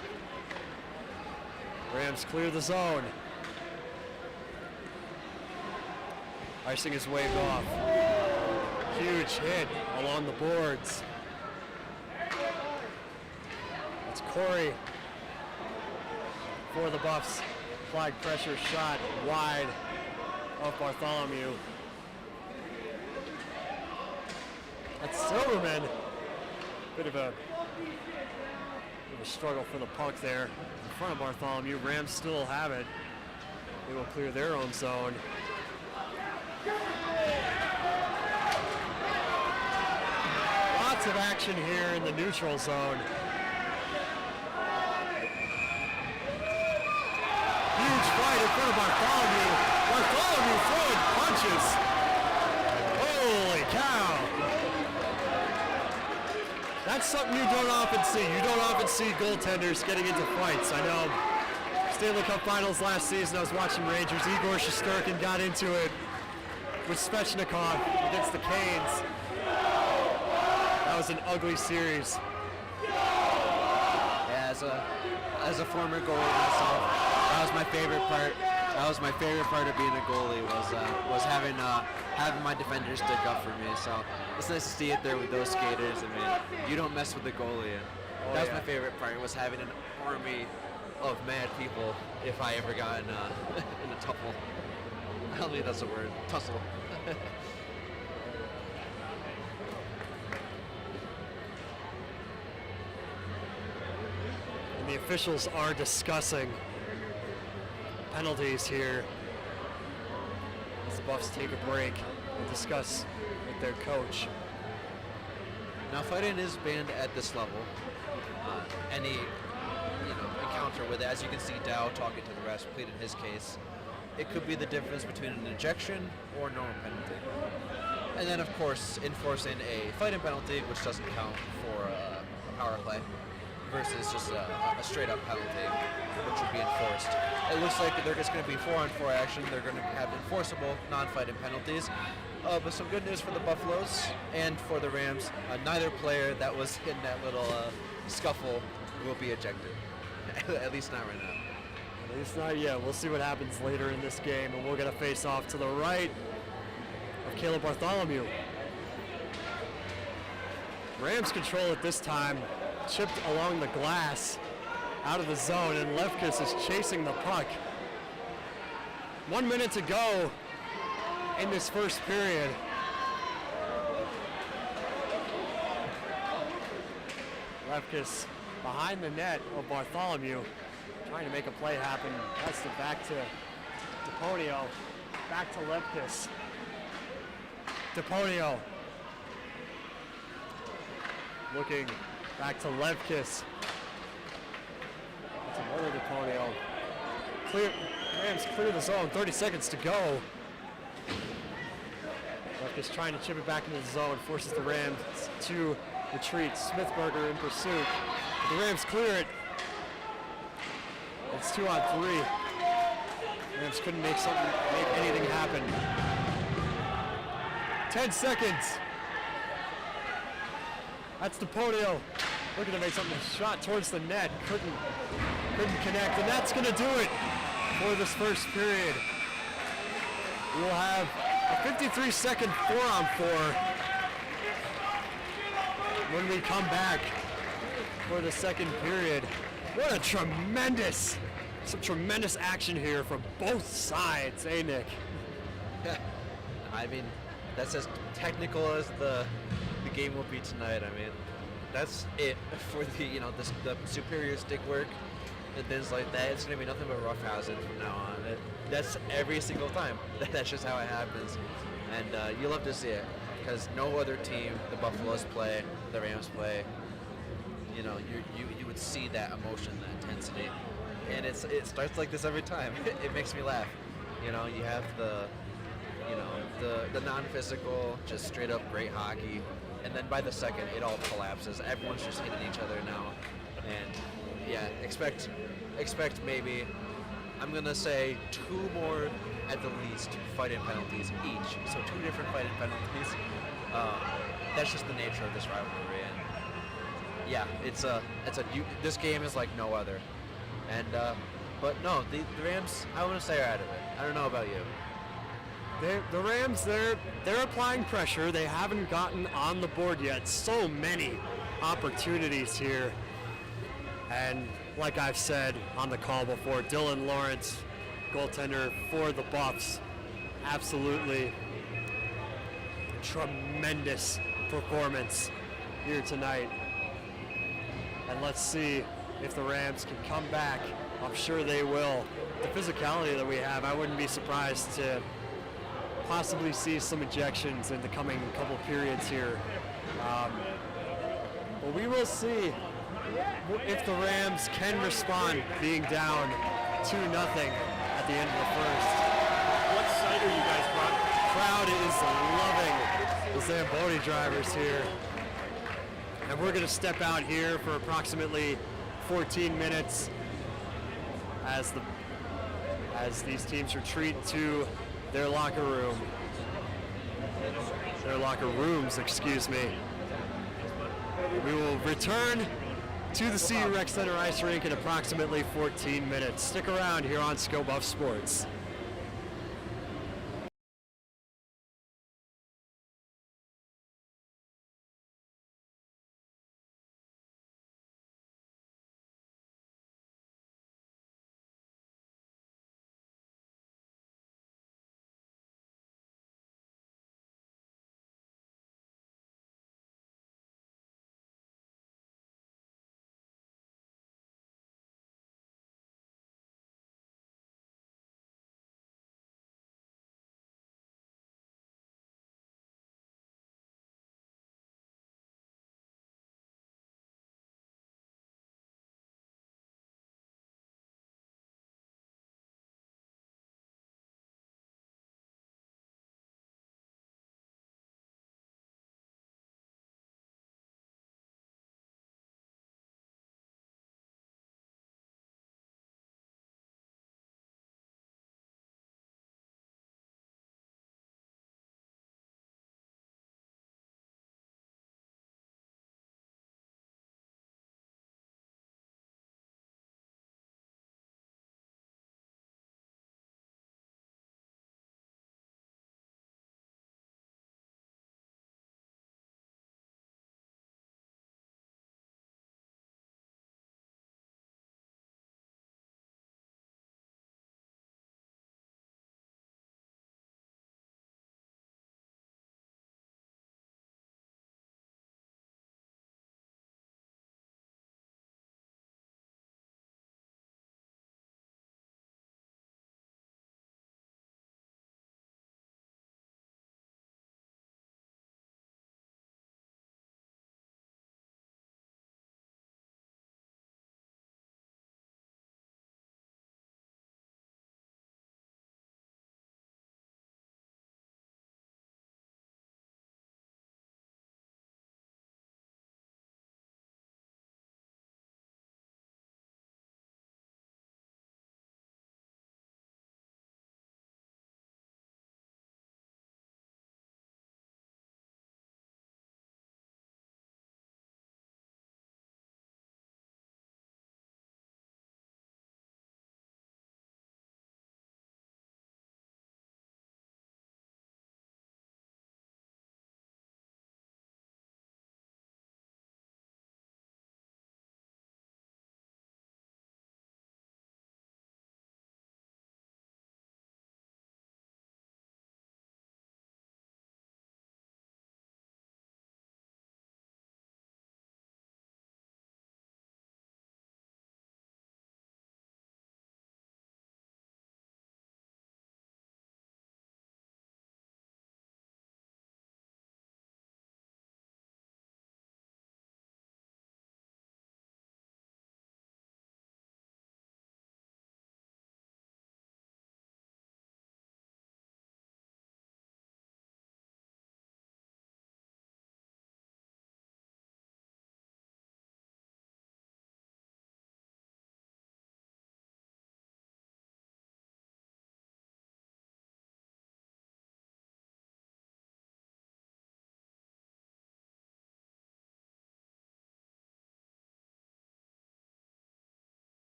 Rams clear the zone. Icing is waved off. Huge hit along the boards. It's Corey for the Buffs. Applied pressure shot wide of Bartholomew. That's Silverman. Bit of a struggle for the puck there in front of Bartholomew. Rams still have it. They will clear their own zone. Lots of action here in the neutral zone. Huge fight in front of Bartholomew. Bartholomew throwing punches. Holy cow. That's something you don't often see. You don't often see goaltenders getting into fights. I know Stanley Cup Finals last season, I was watching Rangers. Igor Shesterkin got into it with Svechnikov against the Canes. That was an ugly series. Yeah, as a former goalie myself, that was my favorite part. That was my favorite part of being a goalie was having my defenders stick up for me. So it's nice to see it there with those skaters. I mean, you don't mess with the goalie. And that was my favorite part, was having an army of mad people if I ever got in a tussle. I don't think that's a word. Tussle. And the officials are discussing penalties here as the Buffs take a break and discuss with their coach. Now, fighting is banned at this level. Any encounter with it, as you can see, Dow talking to the refs, pleaded his case. it could be the difference between an ejection or no penalty. And then, of course, enforcing a fighting penalty, which doesn't count for a power play, versus just a straight-up penalty, which would be enforced. It looks like they're just going to be 4-on-4 action. They're going to have enforceable non-fighting penalties. But some good news for the Buffaloes and for the Rams. Neither player that was in that little scuffle will be ejected. At least not right now. At least not yet. We'll see what happens later in this game, and we're going to face off to the right of Caleb Bartholomew. Rams control it this time, chipped along the glass, out of the zone, and Lefkis is chasing the puck. 1 minute to go in this first period. Lefkis behind the net of Bartholomew, trying to make a play happen. That's the back to DePonio, back to Lefkis. DePonio looking back to Lefkis. That's another DePonio. Rams clear the zone, 30 seconds to go. Lefkis trying to chip it back into the zone, forces the Rams to retreat. Smithberger in pursuit. The Rams clear it. It's 2-on-3. Rams couldn't make anything happen. 10 seconds. That's DePonio looking to make something. Shot towards the net. Couldn't connect, and that's going to do it for this first period. We'll have a 53-second 4-on-4 when we come back for the second period. What a some tremendous action here from both sides, eh, Nick? I mean, that's as technical as the game will be tonight. I mean, that's it for the superior stick work and things like that. It's gonna be nothing but roughhousing from now on. That's every single time. That's just how it happens, and you love to see it because no other team, the Buffaloes play, the Rams play. You would see that emotion, that intensity, and it starts like this every time. It makes me laugh. You have the non-physical, just straight up great hockey, and then by the second it all collapses. Everyone's just hitting each other now, and yeah, expect maybe, I'm gonna say 2 more at the least fighting penalties each. So 2 different fighting penalties. That's just the nature of this rivalry, and yeah, this game is like no other. And but no, the Rams, I want to say, are out of it. I don't know about you. The Rams, they're applying pressure. They haven't gotten on the board yet. So many opportunities here. And like I've said on the call before, Dylan Lawrence, goaltender for the Buffs, absolutely tremendous performance here tonight. And let's see if the Rams can come back. I'm sure they will. The physicality that we have, I wouldn't be surprised to possibly see some ejections in the coming couple periods here. But we will see if the Rams can respond, being down 2-0 at the end of the first. What site are you guys from? Crowd is loving the Zamboni drivers here. And we're going to step out here for approximately 14 minutes as these teams retreat to their locker rooms, excuse me. We will return to the CU Rec Center Ice Rink in approximately 14 minutes. Stick around here on Sco Buff Sports.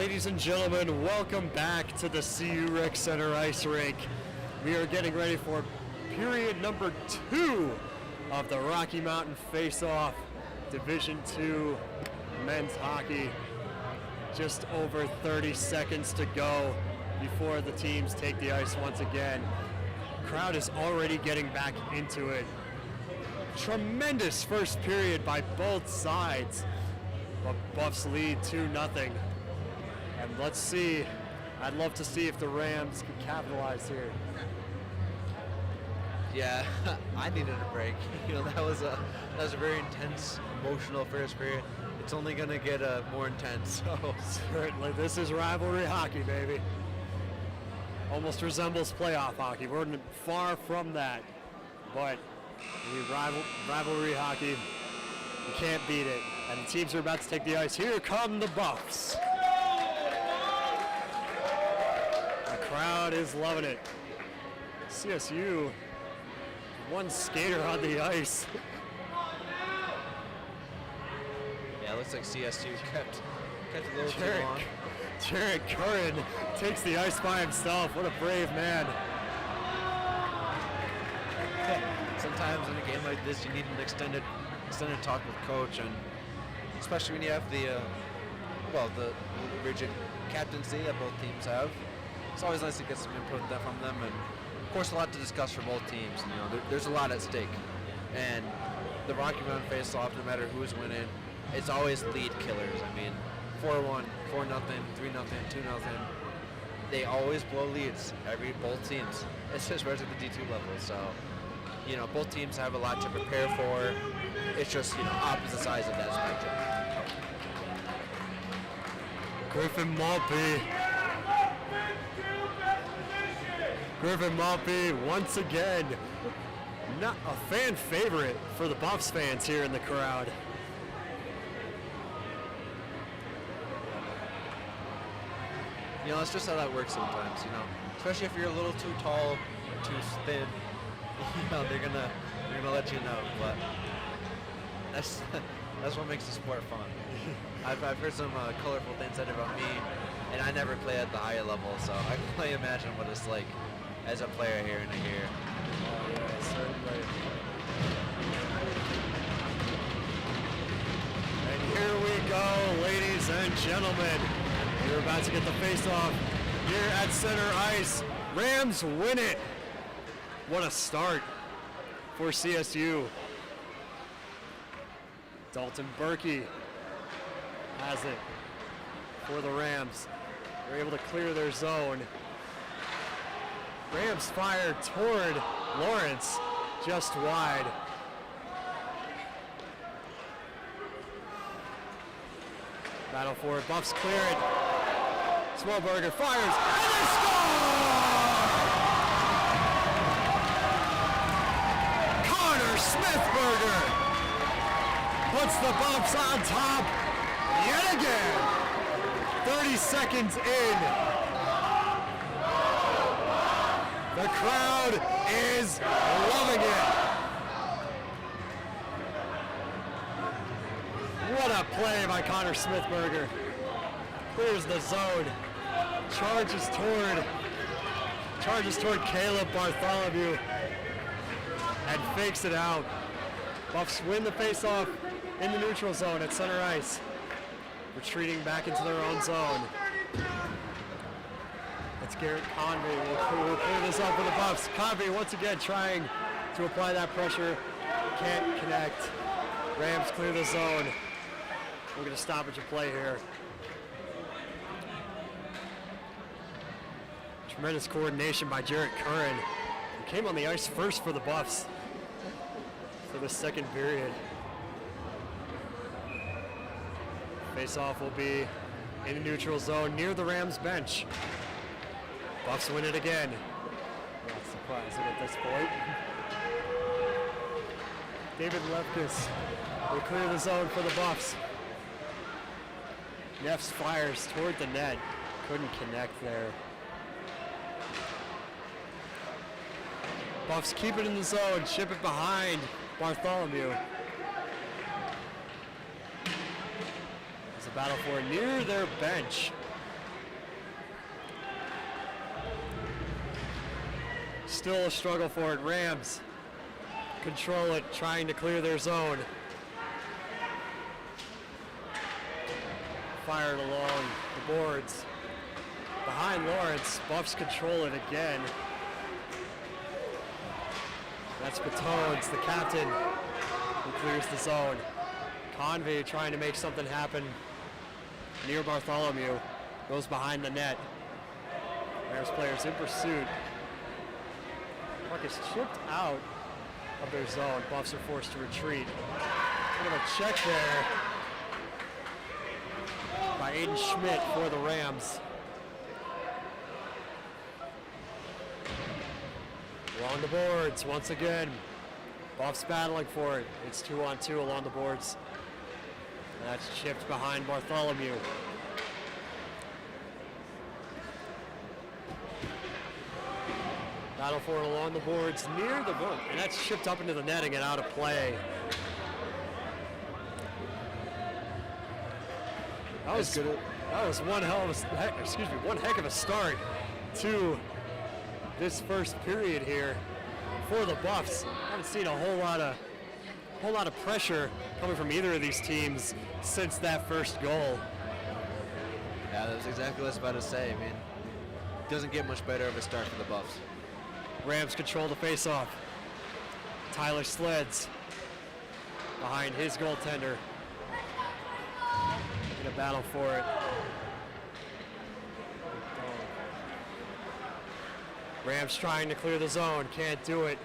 Ladies and gentlemen, welcome back to the CU Rec Center Ice Rink. We are getting ready for period number 2 of the Rocky Mountain Face-Off Division II men's hockey. Just over 30 seconds to go before the teams take the ice once again. Crowd is already getting back into it. Tremendous first period by both sides, but Buffs lead 2-0. And let's see, I'd love to see if the Rams can capitalize here. Yeah, I needed a break. You know, that was a very intense, emotional first period. It's only gonna get more intense. So Certainly, this is rivalry hockey, baby. Almost resembles playoff hockey. We're far from that, but rivalry hockey, you can't beat it. And the teams are about to take the ice. Here come the Buffs. The crowd is loving it. CSU, one skater on the ice. yeah, it looks like CSU kept a little too long. Jarrett Curran takes the ice by himself. What a brave man. Sometimes in a game like this, you need an extended talk with coach, and especially when you have the rigid captaincy that both teams have. It's always nice to get some input from them, and of course a lot to discuss for both teams. You know, there's a lot at stake, and the Rocky Mountain face-off, no matter who's winning, it's always lead killers. I mean, 4-1, 4-0, 3-0, 2-0. They always blow leads. Both teams. It's just right at the D2 level. So, you know, both teams have a lot to prepare for. It's just, you know, opposite sides of that spectrum. Griffin Maltby once again, not a fan favorite for the Buffs fans here in the crowd. You know, that's just how that works sometimes, you know. Especially if you're a little too tall or too thin, you know, they're gonna let you know. But that's what makes the sport fun. I've heard some colorful things said about me, and I never play at the higher level, so I can only imagine what it's like as a player here and here. Oh yeah, certainly. And here we go, ladies and gentlemen. We're about to get the face-off here at center ice. Rams win it. What a start for CSU. Dalton Berkey has it for the Rams. They're able to clear their zone. Rams fire toward Lawrence, just wide. Battle for it, Buffs clear it. Smallberger fires, and they score! Connor Smithberger puts the Buffs on top yet again. 30 seconds in. The crowd is loving it. What a play by Connor Smithberger. Clears the zone. Charges toward Caleb Bartholomew and fakes it out. Buffs win the faceoff in the neutral zone at center ice. Retreating back into their own zone. It's Garrett Convey will clear this up for the Buffs. Convey once again trying to apply that pressure. Can't connect. Rams clear the zone. We're going to stoppage of play here. Tremendous coordination by Jarrett Curran, who came on the ice first for the Buffs for the second period. Face-off will be in the neutral zone near the Rams bench. Buffs win it again. Not surprising at this point. David Lefkis will clear the zone for the Buffs. Neffs fires toward the net. Couldn't connect there. Buffs keep it in the zone, ship it behind Bartholomew. There's a battle for it near their bench. Still a struggle for it. Rams control it, trying to clear their zone. Fired along the boards. Behind Lawrence, Buffs control it again. That's Batones, the captain, who clears the zone. Convey trying to make something happen near Bartholomew. Goes behind the net. Rams players in pursuit. Puck is chipped out of their zone. Buffs are forced to retreat. Bit of a check there by Aiden Schmidt for the Rams. Along the boards once again. Buffs battling for it. It's 2-on-2 along the boards. And that's chipped behind Bartholomew. Battle for it along the boards near the board. And that's chipped up into the netting and out of play. That was one heck of a start to this first period here for the Buffs. Haven't seen a whole lot of pressure coming from either of these teams since that first goal. Yeah, that was exactly what I was about to say. I mean, it doesn't get much better of a start for the Buffs. Rams control the faceoff. Tyler Sleds behind his goaltender. In a battle for it. Rams trying to clear the zone, can't do it.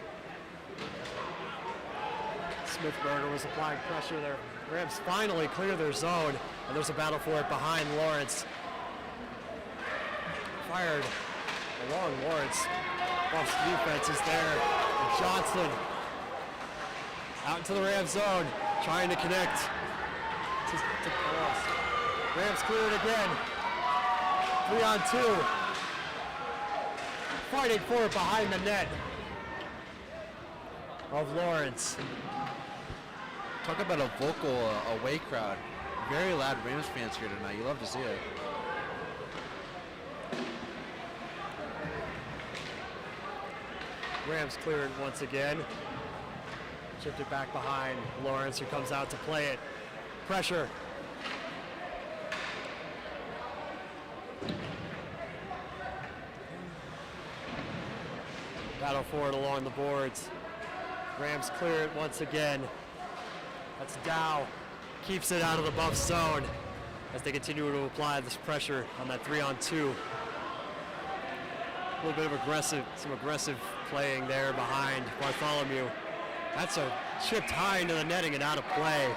Smithberger was applying pressure there. Rams finally clear their zone, and there's a battle for it behind Lawrence. Fired along Lawrence. Buffs defense is there. And Johnson out into the Rams zone, trying to connect to cross. Rams clear it again. 3-on-2. Fighting for it behind the net of Lawrence. Talk about a vocal away crowd. Very loud Rams fans here tonight. You love to see it. Rams clear it once again. Chipped it back behind Lawrence, who comes out to play it. Pressure. Battle for it along the boards. Rams clear it once again. That's Dow. Keeps it out of the Buff zone as they continue to apply this pressure on that 3-on-2. A little bit of some aggressive playing there behind Bartholomew. That's a chipped high into the netting and out of play.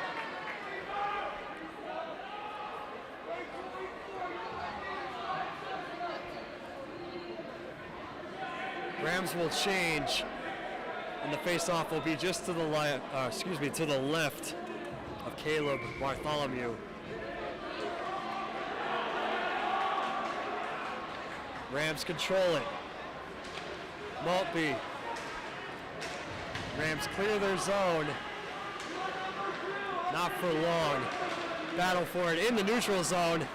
Rams will change, and the face-off will be just to the to the left of Caleb Bartholomew. Rams control it. Maltby. Rams clear their zone. Not for long. Battle for it in the neutral zone.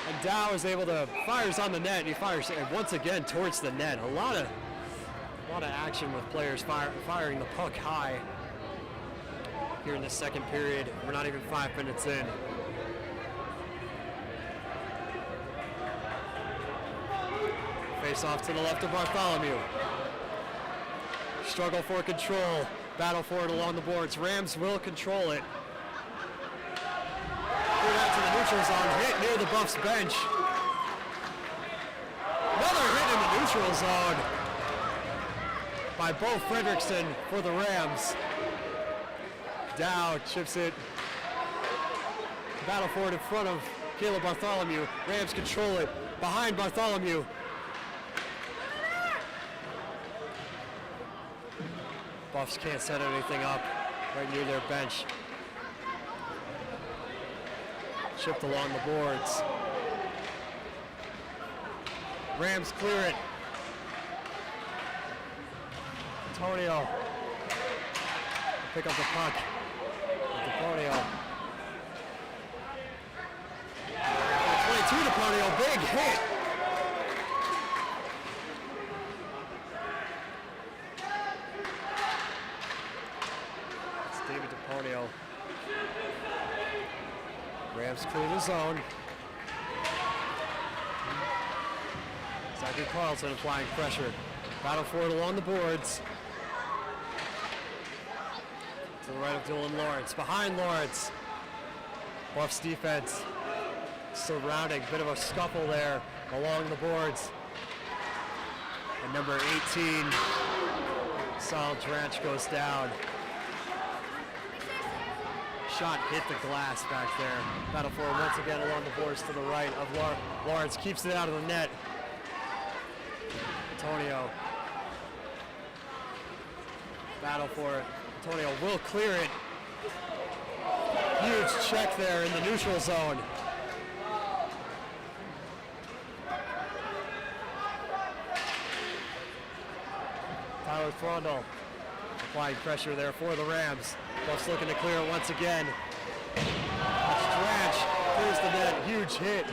And Dow is able to fires on the net, and he fires once again towards the net. A lot of action with players firing the puck high here in the second period. We're not even 5 minutes in. Face off to the left of Bartholomew. Struggle for control. Battle for it along the boards. Rams will control it. Cleared out to the neutral zone. Hit near the Buffs bench. Another hit in the neutral zone by Bo Fredrickson for the Rams. Dow chips it. Battle for it in front of Caleb Bartholomew. Rams control it behind Bartholomew. Buffs can't set anything up right near their bench. Chipped along the boards. Rams clear it. Antonio pick up the puck. Antonio. 22 Antonio, big hit. David DePonio. Rams clear the zone. Zachary Carlson applying pressure. Battle for it along the boards. To the right of Dylan Lawrence. Behind Lawrence. Buffs defense surrounding. Bit of a scuffle there along the boards. And number 18, Sal Dranch goes down. Shot hit the glass back there. Battle for it once again along the boards to the right of Lawrence. Keeps it out of the net. Antonio. Battle for it. Antonio will clear it. Huge check there in the neutral zone. Tyler Frondel applying pressure there for the Rams. Buffs looking to clear it once again. Dranch clears the net. Huge hit.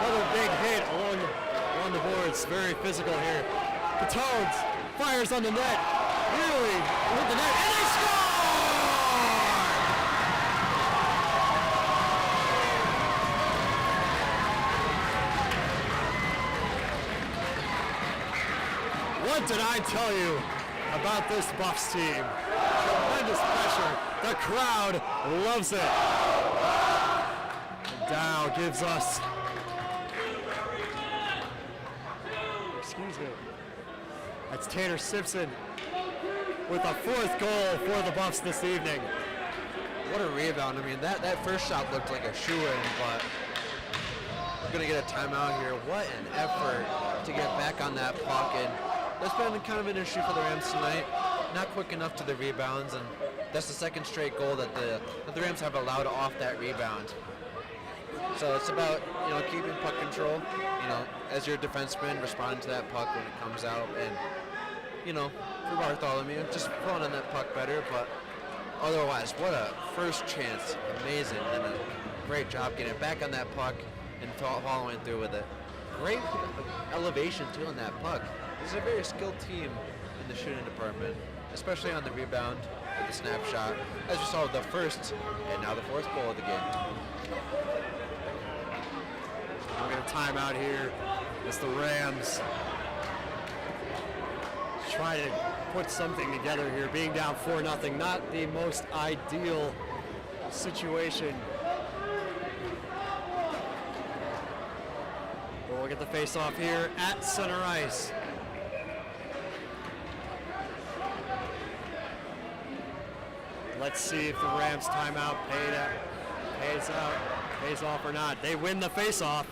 Another big hit along the boards. Very physical here. Catones fires on the net. Really hit the net. And they score! What did I tell you about this Buffs team? Tremendous pressure. The crowd loves it. And Dow gives us, excuse me, that's Tanner Simpson with a 4th goal for the Buffs this evening. What a rebound. I mean, that first shot looked like a shoe-in, but we're going to get a timeout here. What an effort to get back on that puck. And that's been kind of an issue for the Rams tonight. Not quick enough to the rebounds, and that's the 2nd straight goal that the Rams have allowed off that rebound. So it's about, keeping puck control, as your defenseman, responding to that puck when it comes out, and, for Bartholomew, just throwing on that puck better. But otherwise, what a first chance. Amazing, and a great job getting back on that puck and following through with it. Great elevation, too, on that puck. This is a very skilled team in the shooting department, especially on the rebound with the snapshot, as you saw with the first and now the 4th goal of the game. We're going to time out here as the Rams try to put something together here. Being down 4-0, not the most ideal situation. We'll get the face-off here at center ice. Let's see if the Rams timeout pays off or not. They win the face-off.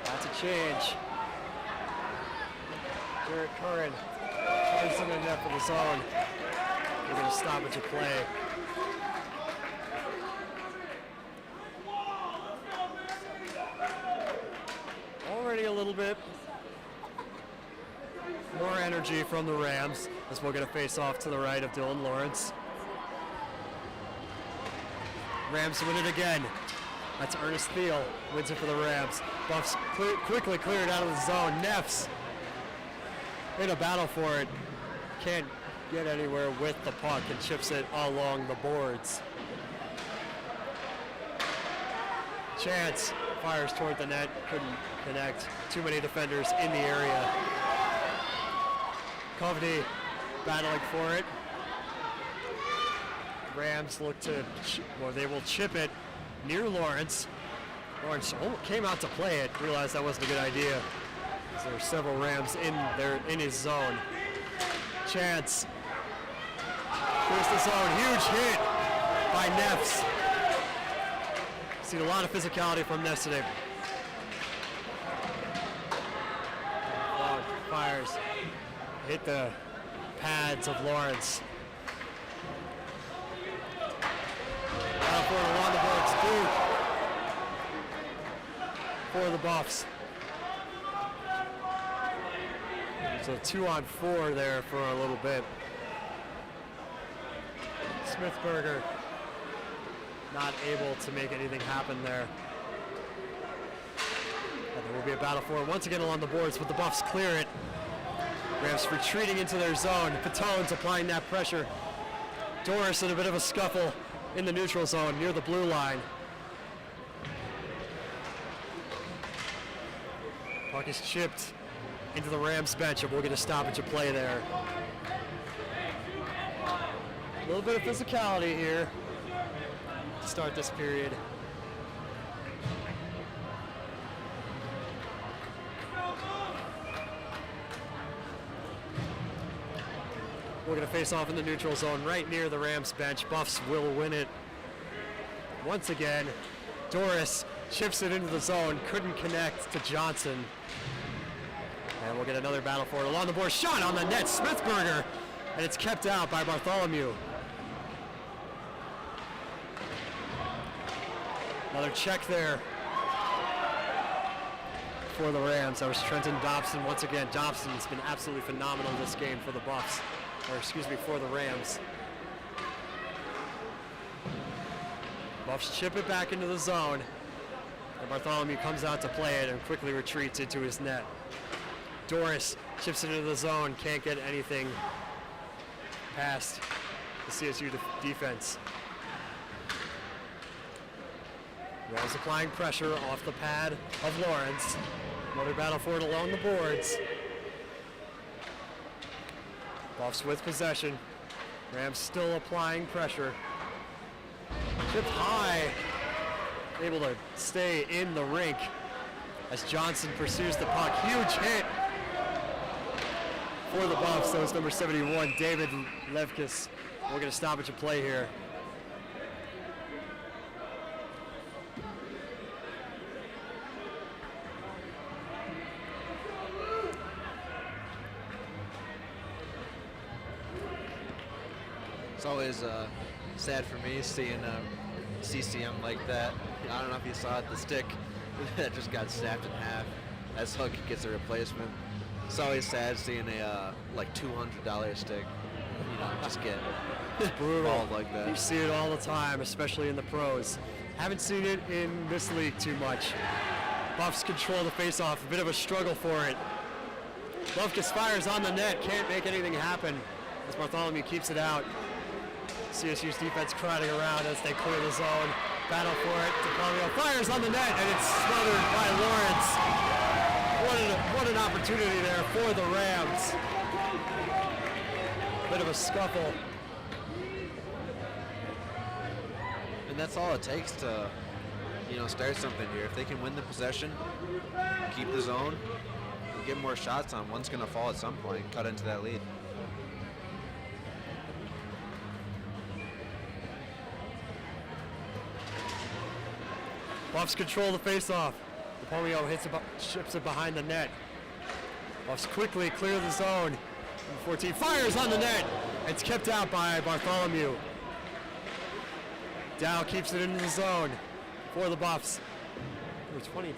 That's a change. Jared Curran turns in the net for the zone. We're going to stop at your play. Already a little bit more energy from the Rams as we'll get a face-off to the right of Dylan Lawrence. Rams win it again. That's Ernest Thiel wins it for the Rams. Buffs quickly cleared out of the zone. Neffs in a battle for it. Can't get anywhere with the puck and chips it along the boards. Chance fires toward the net. Couldn't connect. Too many defenders in the area. Coveney battling for it. Rams look to, they will chip it near Lawrence. Lawrence came out to play it, realized that wasn't a good idea. So there were several Rams in his zone. Chance. Here's the zone, huge hit by Neffs. Seen a lot of physicality from Neffs today. Fires, hit the pads of Lawrence. Along the boards, Duke for the Buffs. So 2-on-4 there for a little bit. Smithberger not able to make anything happen there. And there will be a battle for it once again along the boards, but the Buffs clear it. Rams retreating into their zone. Patone's applying that pressure. Doris in a bit of a scuffle in the neutral zone near the blue line. Puck is chipped into the Rams bench, and we'll get a stoppage of play there. A little bit of physicality here to start this period. We're going to face off in the neutral zone right near the Rams bench. Buffs will win it. Once again, Doris chips it into the zone, couldn't connect to Johnson. And we'll get another battle for it. Along the board, shot on the net, Smithberger, and it's kept out by Bartholomew. Another check there for the Rams. That was Trenton Dobson once again. Dobson's been absolutely phenomenal this game for the Buffs, or excuse me, for the Rams. Buffs chip it back into the zone, and Bartholomew comes out to play it and quickly retreats into his net. Doris chips it into the zone, can't get anything past the CSU defense. Rams applying pressure off the pad of Lawrence. Another battle for it along the boards. Buffs with possession. Rams still applying pressure. Chipped high. Able to stay in the rink as Johnson pursues the puck. Huge hit for the Buffs. That was number 71, David Levkis. We're going to stoppage of play here. It's always sad for me seeing CCM like that. I don't know if you saw it, the stick that just got snapped in half as Hook gets a replacement. It's always sad seeing a like $200 stick, you know, just get brutal like that. You see it all the time, especially in the pros. Haven't seen it in this league too much. Buffs control the faceoff, a bit of a struggle for it. Levkis fires on the net, can't make anything happen as Bartholomew keeps it out. CSU's defense crowding around as they clear the zone. Battle for it. DePalmio fires on the net, and it's smothered by Lawrence. What an opportunity there for the Rams. Bit of a scuffle. And that's all it takes to, you know, start something here. If they can win the possession, keep the zone, and get more shots on, one's going to fall at some point, cut into that lead. Buffs control the faceoff. DePalmio chips it behind the net. Buffs quickly clear the zone. 14 fires on the net. It's kept out by Bartholomew. Dow keeps it into the zone for the Buffs. Number 22,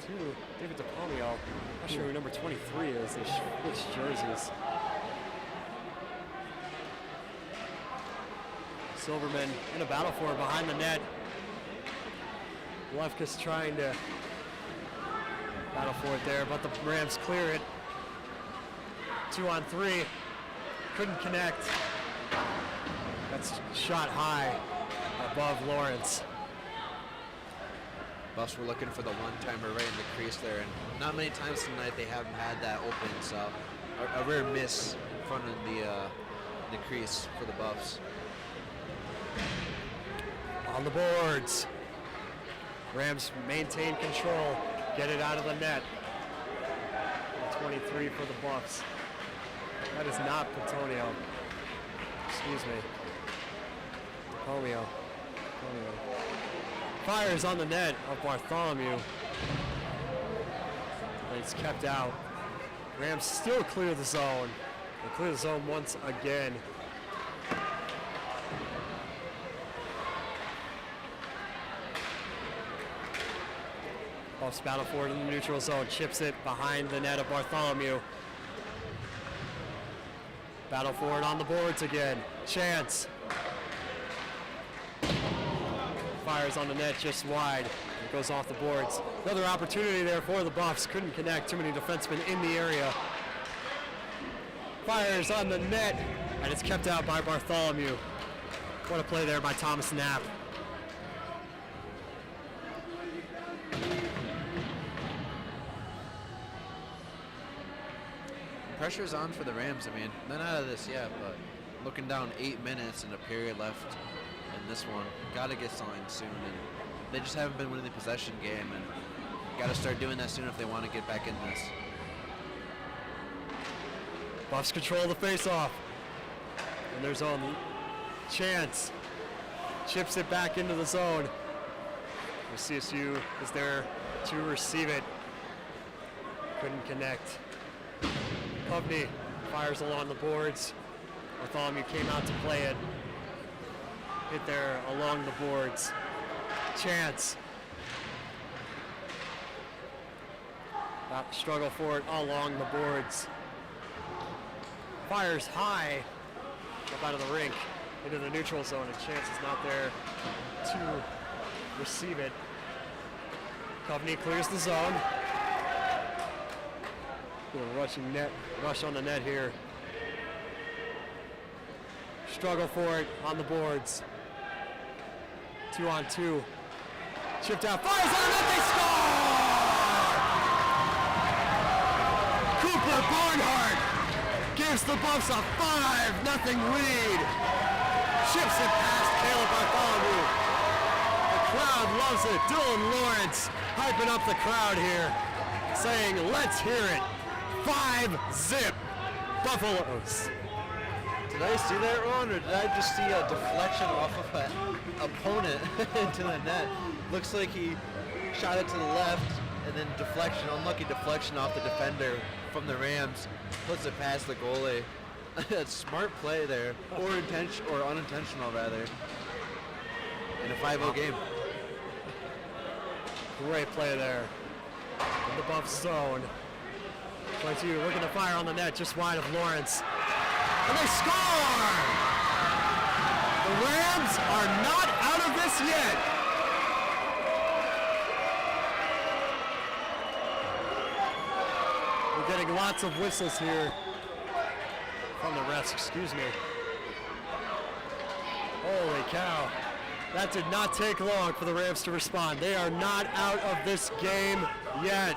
David DePalmio. Not sure who number 23 is. They switched jerseys. Silverman in a battle for it behind the net. Lefkis trying to battle for it there, but the Rams clear it. 2 on 3. Couldn't connect. That's shot high above Lawrence. Buffs were looking for the one-timer right in the crease there, and not many times tonight they haven't had that open, so a rare miss in front of the crease for the Buffs. On the boards. Rams maintain control, get it out of the net. 23 for the Buffs. That is not Petonio. Excuse me. DePalmio. Fires on the net of Bartholomew. And it's kept out. Rams still clear the zone. They clear the zone once again. Buffs battle for it in the neutral zone. Chips it behind the net of Bartholomew. Battle for it on the boards again. Chance. Fires on the net just wide. It goes off the boards. Another opportunity there for the Buffs. Couldn't connect. Too many defensemen in the area. Fires on the net, and it's kept out by Bartholomew. What a play there by Thomas Knapp. Pressure's on for the Rams. I mean, they're not out of this yet, but looking down 8 minutes and a period left in this one, got to get something soon. And they just haven't been winning the possession game, and got to start doing that soon if they want to get back in this. Buffs control the face-off. And there's on Chance. Chips it back into the zone. The CSU is there to receive it. Couldn't connect. Kovney fires along the boards. Bartholomew came out to play it. Hit there along the boards. Chance. Struggle for it along the boards. Fires high up out of the rink into the neutral zone, and Chance is not there to receive it. Kovney clears the zone. Rush on the net here. Struggle for it on the boards. 2-on-2. Chipped out, fires on the net, they score! Cooper Barnhart gives the Buffs a 5-0 lead. Chips it past Caleb Bartholomew. The crowd loves it. Dylan Lawrence hyping up the crowd here, saying, let's hear it. 5-0 Buffaloes. Did I see that wrong, or did I just see a deflection off of an opponent into the net? Looks like he shot it to the left, and then deflection, unlucky deflection off the defender from the Rams, puts it past the goalie. Smart play there, or unintentional rather, in a 5-0 game. Great play there in the Buff zone. 22 looking to fire on the net, just wide of Lawrence. And they score! The Rams are not out of this yet. We're getting lots of whistles here from the refs, excuse me. Holy cow. That did not take long for the Rams to respond. They are not out of this game yet.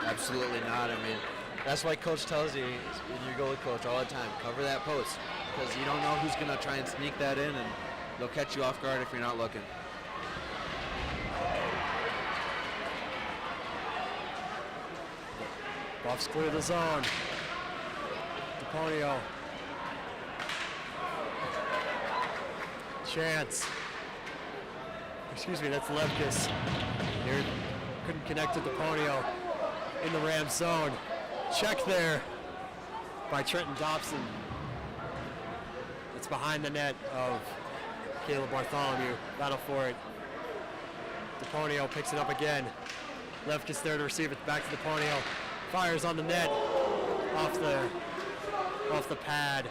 Absolutely not. I mean, that's why coach tells you, when you go with coach all the time, cover that post, because you don't know who's going to try and sneak that in, and they'll catch you off guard if you're not looking. Buffs clear the zone. DePonio. Chance. Excuse me, that's Levkis. Here, couldn't connect to DePonio in the Rams zone. Check there by Trenton Dobson. It's behind the net of Caleb Bartholomew. Battle for it. DePonio picks it up again. Levkis there to receive it back to DePonio. Fires on the net off the pad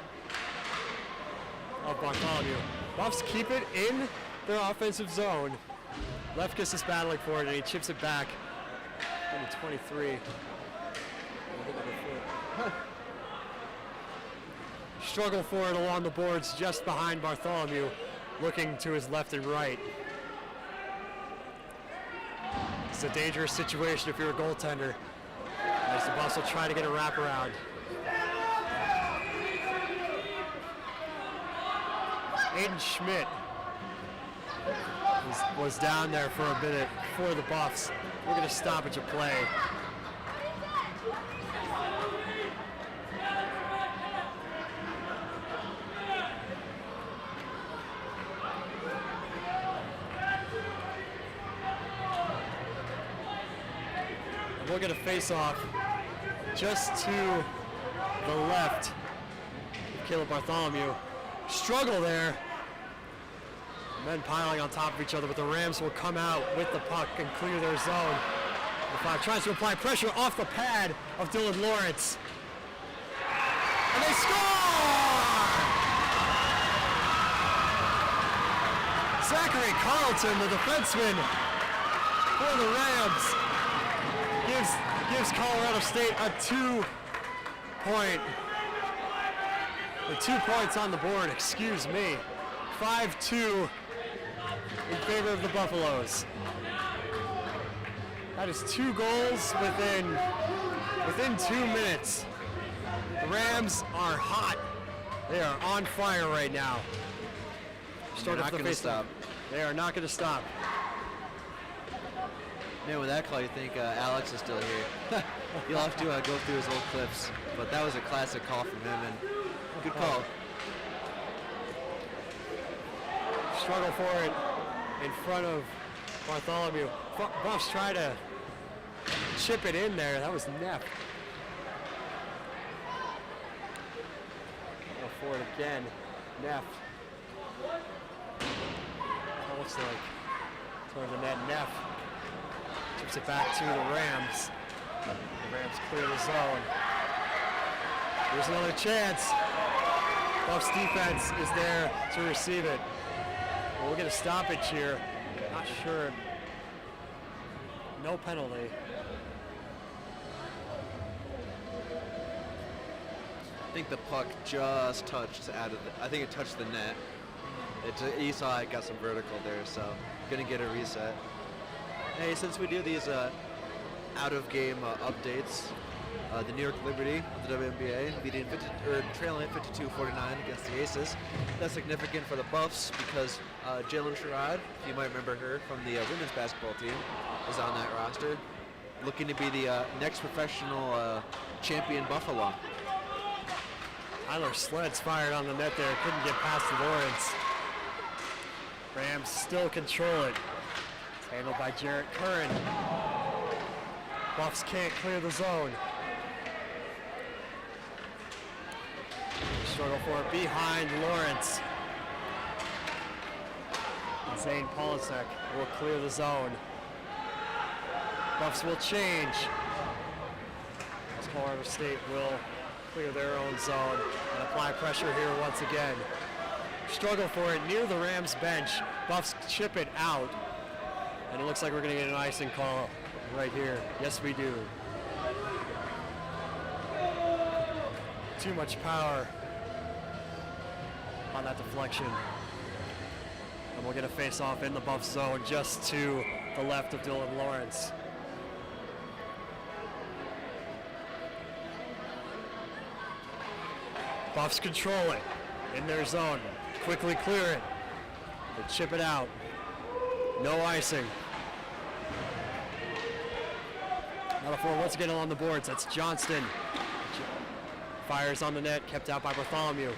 of Bartholomew. Buffs keep it in their offensive zone. Lefkis is battling for it, and he chips it back. Number 23. Struggle for it along the boards just behind Bartholomew, looking to his left and right. It's a dangerous situation if you're a goaltender, as the Buffs will try to get a wraparound. Aiden Schmidt was down there for a minute for the Buffs. We're going to stoppage of play. And we're going to face off just to the left of Caleb Bartholomew. Struggle there. Men piling on top of each other, but the Rams will come out with the puck and clear their zone. The Five tries to apply pressure off the pad of Dylan Lawrence. And they score! Zachary Carlton, the defenseman for the Rams, gives Colorado State a 2-point With 2 points on the board, excuse me. 5-2 in favor of the Buffaloes. That is 2 goals within 2 minutes. The Rams are hot. They are on fire right now. They're not going to stop. They are not going to stop. Man, with that call, you think Alex is still here. You'll have to go through his old clips. But that was a classic call from him, and good call. Struggle for it in front of Bartholomew. Buffs try to chip it in there. That was Neff. Go for it again. Neff. That looks like toward the net. Neff chips it back to the Rams. The Rams clear the zone. Here's another chance. Buffs defense is there to receive it. We'll get a stoppage here. Not sure. No penalty. I think the puck just touched out of the, I think it touched the net. You saw it got some vertical there, so gonna get a reset. Hey, since we do these out of game updates, the New York Liberty of the WNBA trailing 52-49 against the Aces. That's significant for the Buffs because Jalen Sherrod, if you might remember her from the women's basketball team, is on that roster, looking to be the next professional champion Buffalo. Tyler Sled's fired on the net there, couldn't get past Lawrence. Rams still control it. It's handled by Jarrett Curran. Buffs can't clear the zone. Struggle for it behind Lawrence. Zane Polisek will clear the zone. Buffs will change. Colorado State will clear their own zone and apply pressure here once again. Struggle for it near the Rams bench. Buffs chip it out. And it looks like we're going to get an icing call right here. Yes, we do. Too much power on that deflection. And we'll get a face-off in the Buff zone just to the left of Dylan Lawrence. Buffs control it in their zone. Quickly clear it. They chip it out. No icing. Now the four once again along the boards. That's Johnston. Fires on the net, kept out by Bartholomew.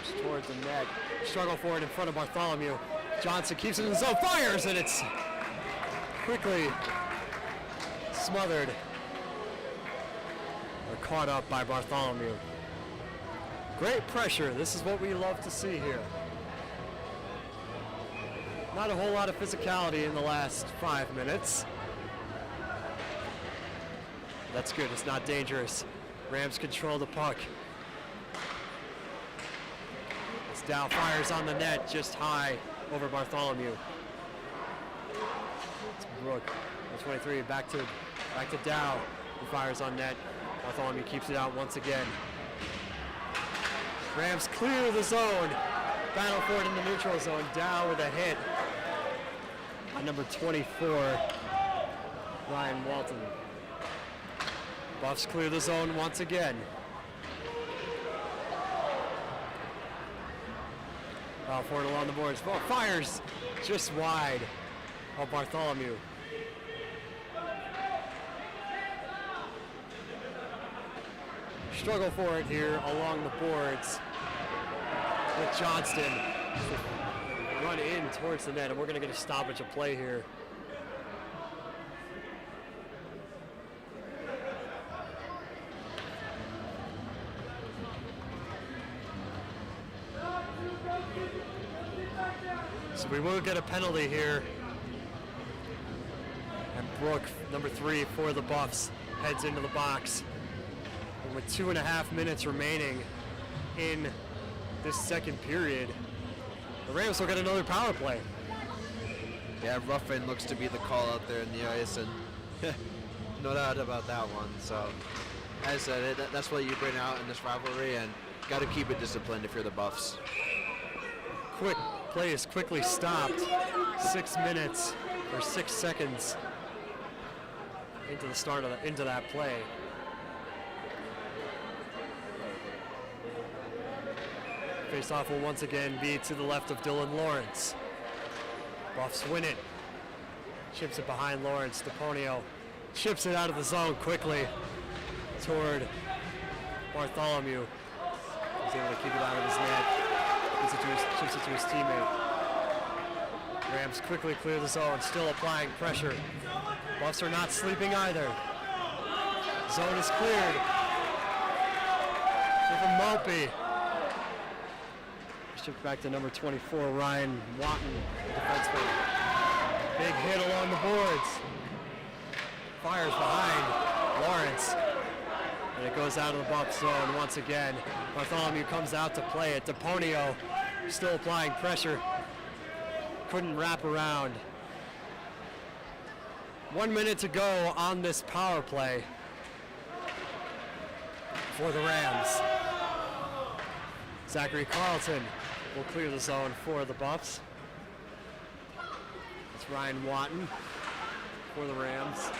Strokes towards the net. Struggle for it in front of Bartholomew. Johnson keeps it in the zone, fires, and it's quickly smothered or caught up by Bartholomew. Great pressure. This is what we love to see here. Not a whole lot of physicality in the last 5 minutes. That's good. It's not dangerous. Rams control the puck. It's Dow fires on the net just high over Bartholomew. It's Brook. 23 back to Dow, who fires on net. Bartholomew keeps it out once again. Rams clear the zone. Battle for it in the neutral zone. Dow with a hit on number 24, Ryan Walton. Buffs clear the zone once again. Battle for it along the boards. Fires just wide of Bartholomew. Struggle for it here along the boards with Johnston. Run in towards the net, and we're going to get a stoppage of play here. So we will get a penalty here. And Brook, number 3 for the Buffs, heads into the box. And with 2.5 minutes remaining in this second period, the Rams will get another power play. Yeah, Ruffin looks to be the call out there in the ice, and No doubt about that one. So, as I said, that's what you bring out in this rivalry, and got to keep it disciplined if you're the Buffs. Quick play is quickly stopped. 6 minutes or 6 seconds into the start of into that play. Face-off will once again be to the left of Dylan Lawrence. Buffs win it. Chips it behind Lawrence. DePonio chips it out of the zone quickly toward Bartholomew. He's able to keep it out of his net. Chips it to his teammate. Rams quickly clear the zone, still applying pressure. Buffs are not sleeping either. Zone is cleared. From Malpe. Shipped back to number 24, Ryan Watton, the defenseman. Big hit along the boards. Fires behind Lawrence. And it goes out of the Buff zone once again. Bartholomew comes out to play it. DePonio still applying pressure. Couldn't wrap around. 1 minute to go on this power play for the Rams. Zachary Carlton will clear the zone for the Buffs. It's Ryan Watton for the Rams.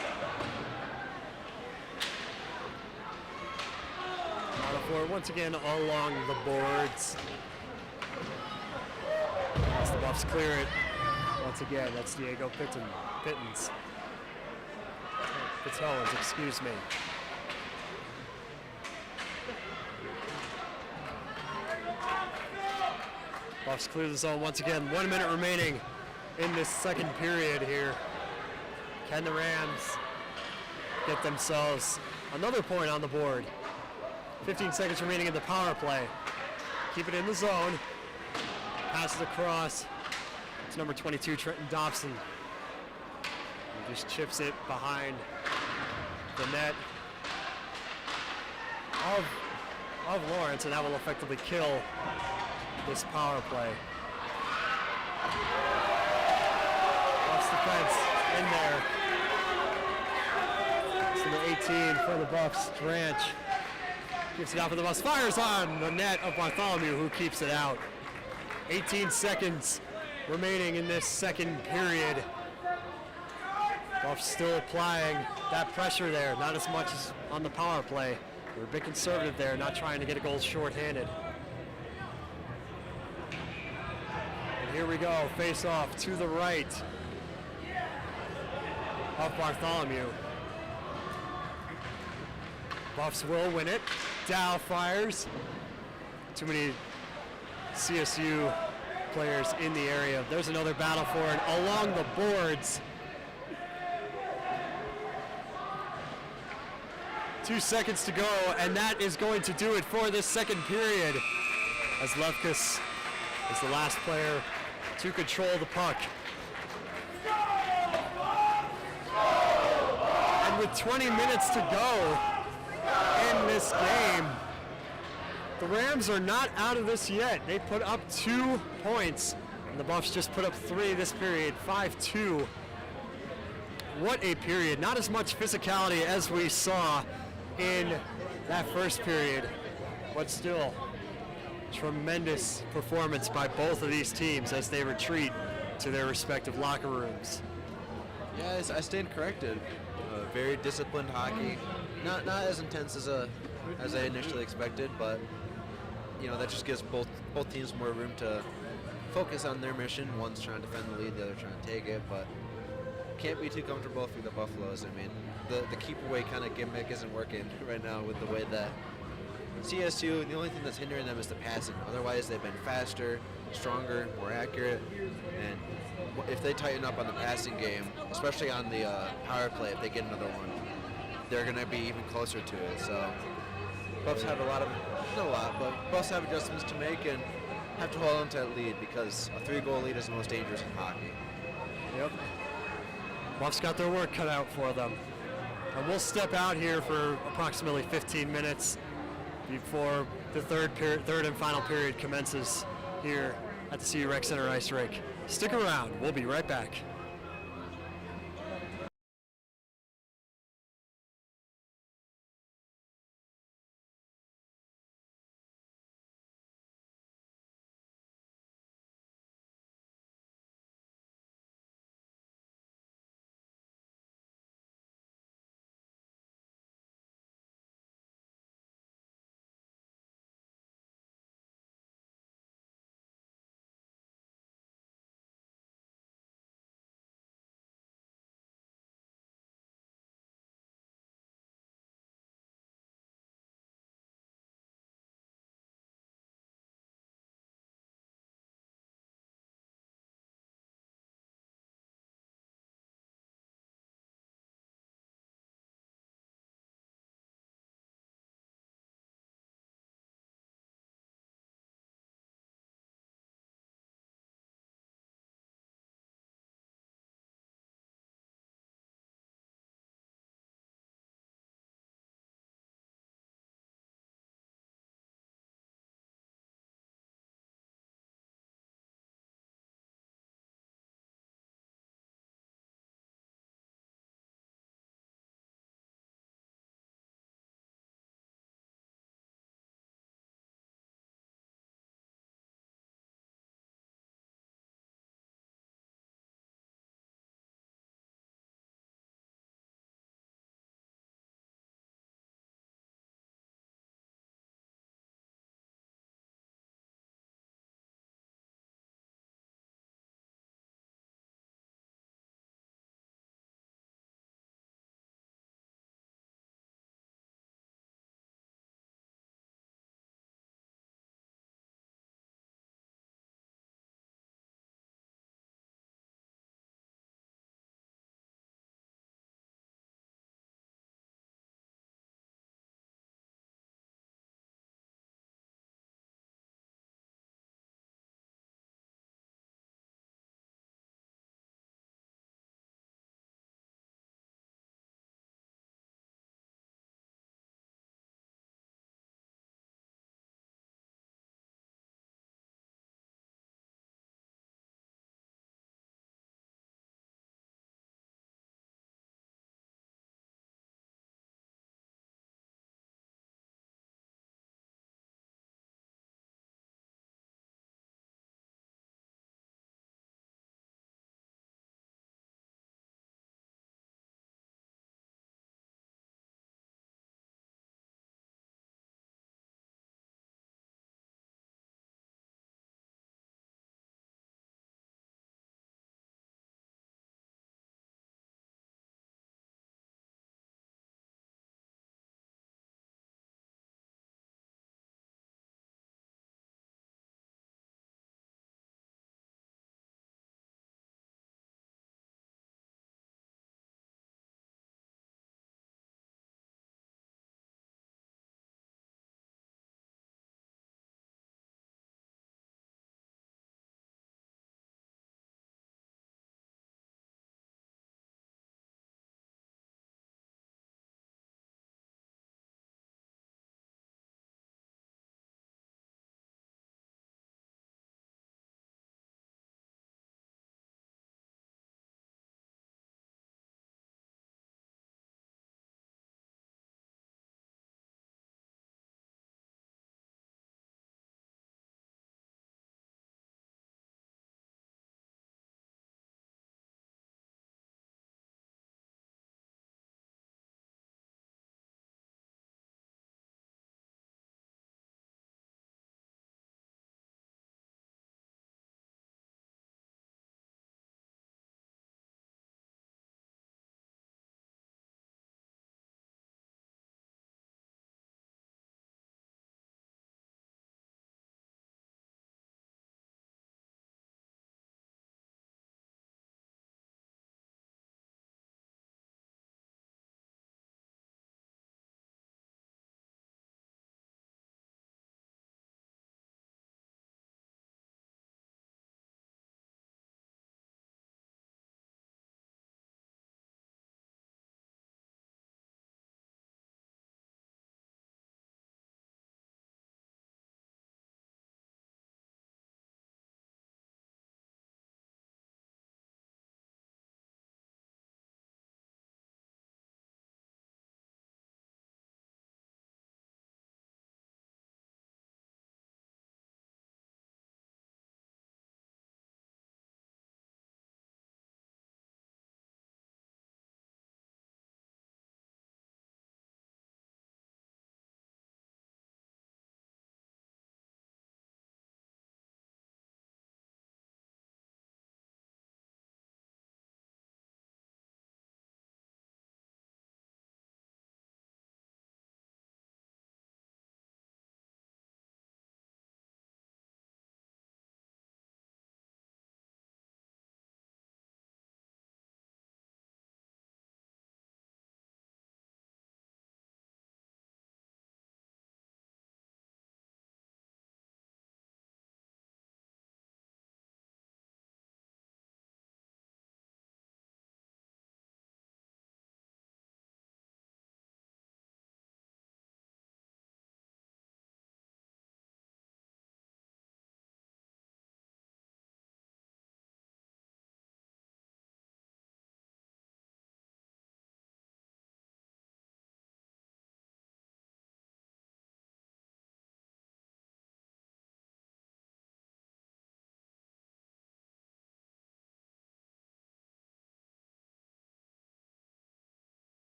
Forward once again along the boards. As the Buffs clear it once again, that's Diego Pittons. Pitowans, excuse me. Buffs clear the zone once again. 1 minute remaining in this second period here. Can the Rams get themselves another point on the board? 15 seconds remaining in the power play. Keep it in the zone. Passes across. It's number 22, Trenton Dobson. He just chips it behind the net of Lawrence, and that will effectively kill this power play. Buffs defense in there. It's number 18 for the Buffs, Dranch. Gives it out for the Buffs, fires on the net of Bartholomew, who keeps it out. 18 seconds remaining in this second period. Buffs still applying that pressure there, not as much as on the power play. They're a bit conservative there, not trying to get a goal shorthanded. And here we go, face off to the right of Bartholomew. Buffs will win it. Dow fires. Too many CSU players in the area. There's another battle for it along the boards. 2 seconds to go, and that is going to do it for this second period, as Lefkus is the last player to control the puck. And with 20 minutes to go in this game, the Rams are not out of this yet. They put up 2 points, and the Buffs just put up 3 this period, 5-2. What a period. Not as much physicality as we saw in that first period, but still tremendous performance by both of these teams as they retreat to their respective locker rooms. Yeah, I stand corrected. Very disciplined hockey, not as intense as I initially expected, but you know that just gives both teams more room to focus on their mission. One's trying to defend the lead, the other trying to take it, but can't be too comfortable for the Buffaloes. I mean, the keep away kind of gimmick isn't working right now with the way that CSU, the only thing that's hindering them is the passing. Otherwise, they've been faster, stronger, more accurate, and if they tighten up on the passing game, especially on the power play, if they get another one, they're going to be even closer to it. So Buffs have Buffs have adjustments to make and have to hold on to that lead, because a 3-goal lead is the most dangerous in hockey. Yep. Buffs got their work cut out for them. And we'll step out here for approximately 15 minutes before the third and final period commences here at the CU Rec Center Ice Rink. Stick around. We'll be right back.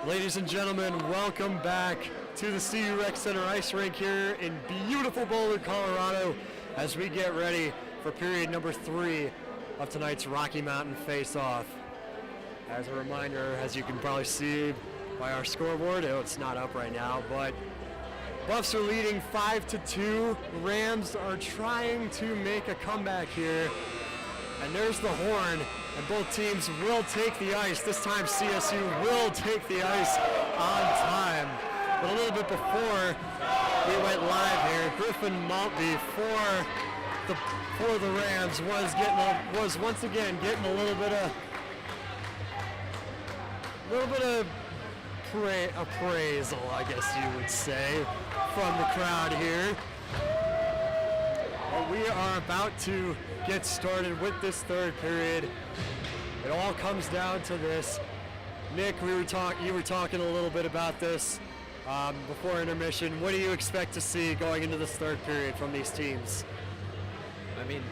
Ladies and gentlemen, welcome back to the CU Rec Center Ice Rink here in beautiful Boulder, Colorado, as we get ready for period number 3 of tonight's Rocky Mountain Face-Off. As a reminder, as you can probably see by our scoreboard, it's not up right now, but Buffs are leading 5-2. Rams are trying to make a comeback here. And there's the horn, and both teams will take the ice. This time CSU will take the ice on time. But a little bit before we went live here, Griffin Maltby for the Rams was once again getting a little bit of appraisal, I guess you would say, from the crowd here. But we are about to get started with this third period. It all comes down to this. Nick, you were talking a little bit about this before intermission. What do you expect to see going into this third period from these teams? I mean,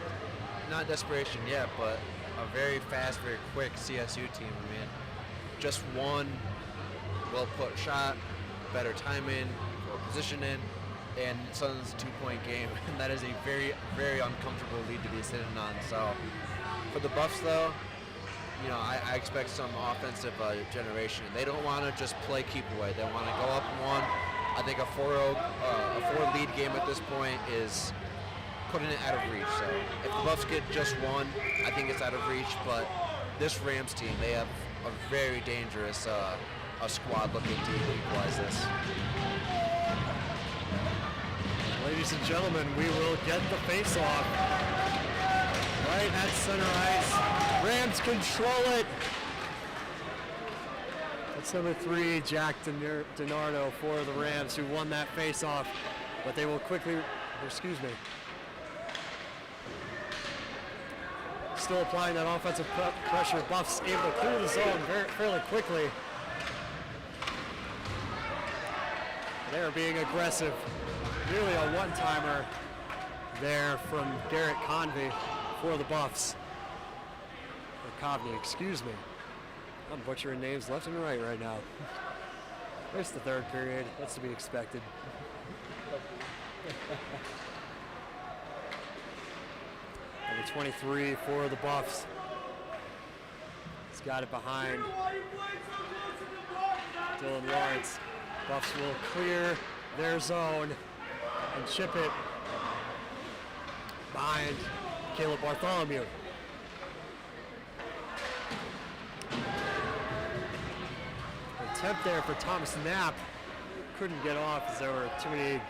not desperation yet, but a very fast, very quick CSU team. I mean, just one well-put shot, better timing, or positioning, and Sun's 2-point game. And that is a very, very uncomfortable lead to be sitting on. So for the Buffs, though, you know, I expect some offensive generation. They don't want to just play keep away. They want to go up one. I think a 4 lead game at this point is putting it out of reach. So if the Buffs get just one, I think it's out of reach. But this Rams team, they have a very dangerous a squad-looking team to equalize this. Ladies and gentlemen, we will get the face-off right at center ice. Rams control it. That's number 3, Jack DiNardo for the Rams, who won that face-off. But they will quickly, still applying that offensive pressure. Buffs able to clear the zone fairly quickly. They are being aggressive. Nearly a one-timer there from Garrett Convey for the Buffs. Or Convey, excuse me. I'm butchering names left and right now. There's the third period. That's to be expected. Number 23 for the Buffs. He's got it behind Dylan Lawrence. Buffs will clear their zone and chip it behind Caleb Bartholomew. Attempt there for Thomas Knapp. Couldn't get off as there were too many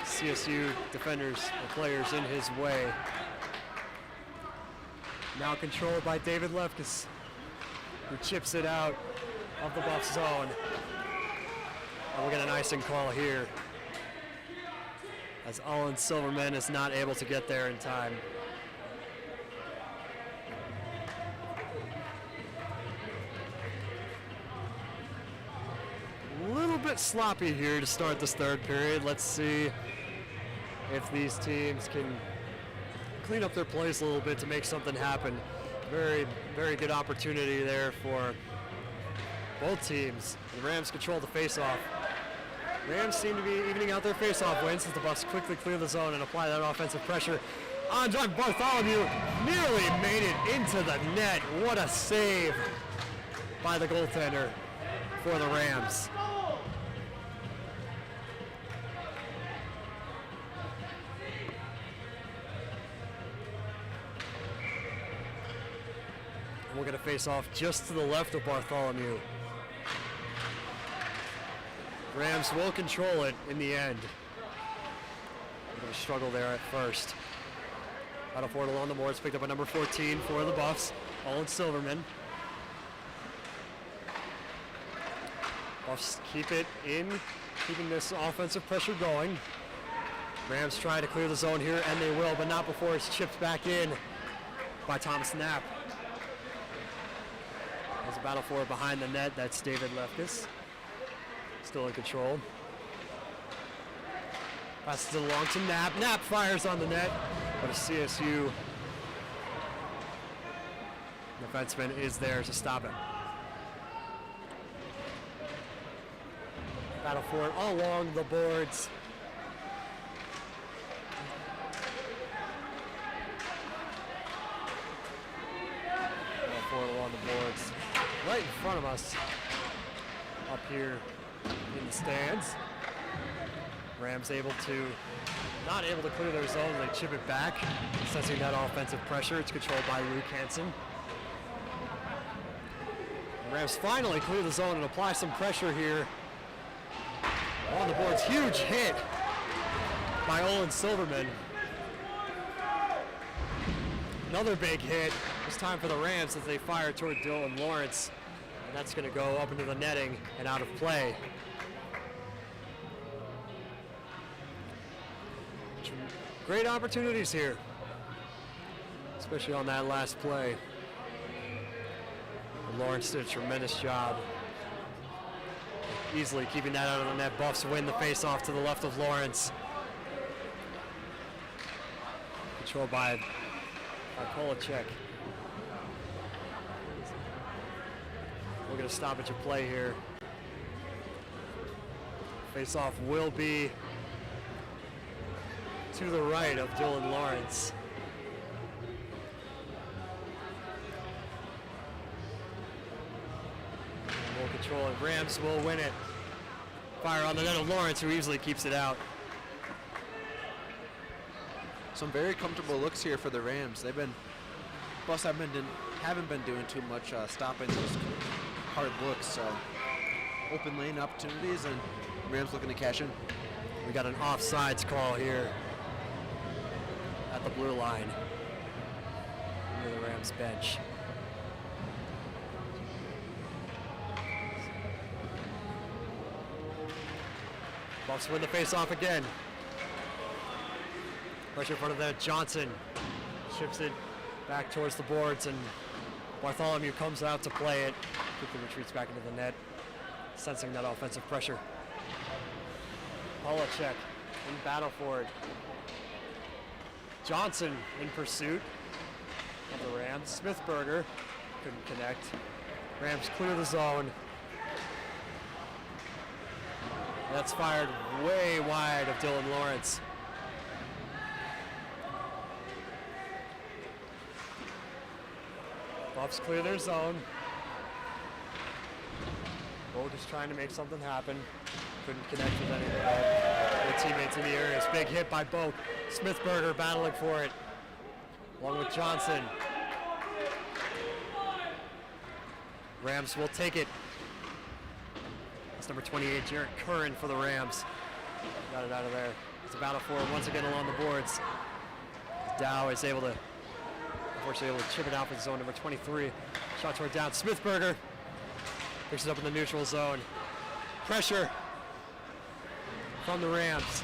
CSU defenders or players in his way. Now controlled by David Lefkes, who chips it out of the Buff zone. And we'll get an icing call here, as Olin Silverman is not able to get there in time. A little bit sloppy here to start this third period. Let's see if these teams can clean up their plays a little bit to make something happen. Very, very good opportunity there for both teams. The Rams control the face-off. Rams seem to be evening out their face-off wins as the Buffs quickly clear the zone and apply that offensive pressure. John Bartholomew nearly made it into the net. What a save by the goaltender for the Rams. We're going to face off just to the left of Bartholomew. Rams will control it in the end. A bit of a struggle there at first. Battle for it along the boards, picked up by number 14 for the Buffs, Olin Silverman. Buffs keep it in, keeping this offensive pressure going. Rams try to clear the zone here, and they will, but not before it's chipped back in by Thomas Knapp. There's a battle for it behind the net. That's David Lefkes. Still in control. Passes it along to Knapp. Knapp fires on the net, but a CSU defenseman is there to stop it. Battle for it along the boards. Battle for it along the boards. Right in front of us. Up here in the stands. Rams not able to clear their zone. They chip it back, sensing that offensive pressure. It's controlled by Luke Hansen. The Rams finally clear the zone and apply some pressure here. On the boards, huge hit by Olin Silverman. Another big hit. It's time for the Rams as they fire toward Dylan Lawrence. And that's going to go up into the netting and out of play. Great opportunities here, especially on that last play. And Lawrence did a tremendous job easily keeping that out of the net. Buffs win the face-off to the left of Lawrence. Controlled by Polacek. We're going to stop at your play here. Face-off will be to the right of Dylan Lawrence. We'll control it. Rams will win it. Fire on the net of Lawrence, who easily keeps it out. Some very comfortable looks here for the Rams. Buffs haven't been doing too much stopping those hard looks. So open lane opportunities, and Rams looking to cash in. We got an offsides call here at the blue line near the Rams bench. Buffs win the face-off again. Pressure in front of that. Johnson ships it back towards the boards, and Bartholomew comes out to play it. Quickly retreats back into the net, sensing that offensive pressure. Polacek in battle for it. Johnson in pursuit of the Rams. Smithberger couldn't connect. Rams clear the zone. That's fired way wide of Dylan Lawrence. Buffs clear their zone. Bo just trying to make something happen. Couldn't connect with any of their teammates in the areas. Big hit by Bo. Smithberger battling for it, along with Johnson. Rams will take it. That's number 28, Jarrett Curran for the Rams. Got it out of there. It's a battle for it once again along the boards. Dow is unfortunately able to chip it out for the zone. Number 23, shot toward down. Smithberger picks it up in the neutral zone. Pressure from the Rams.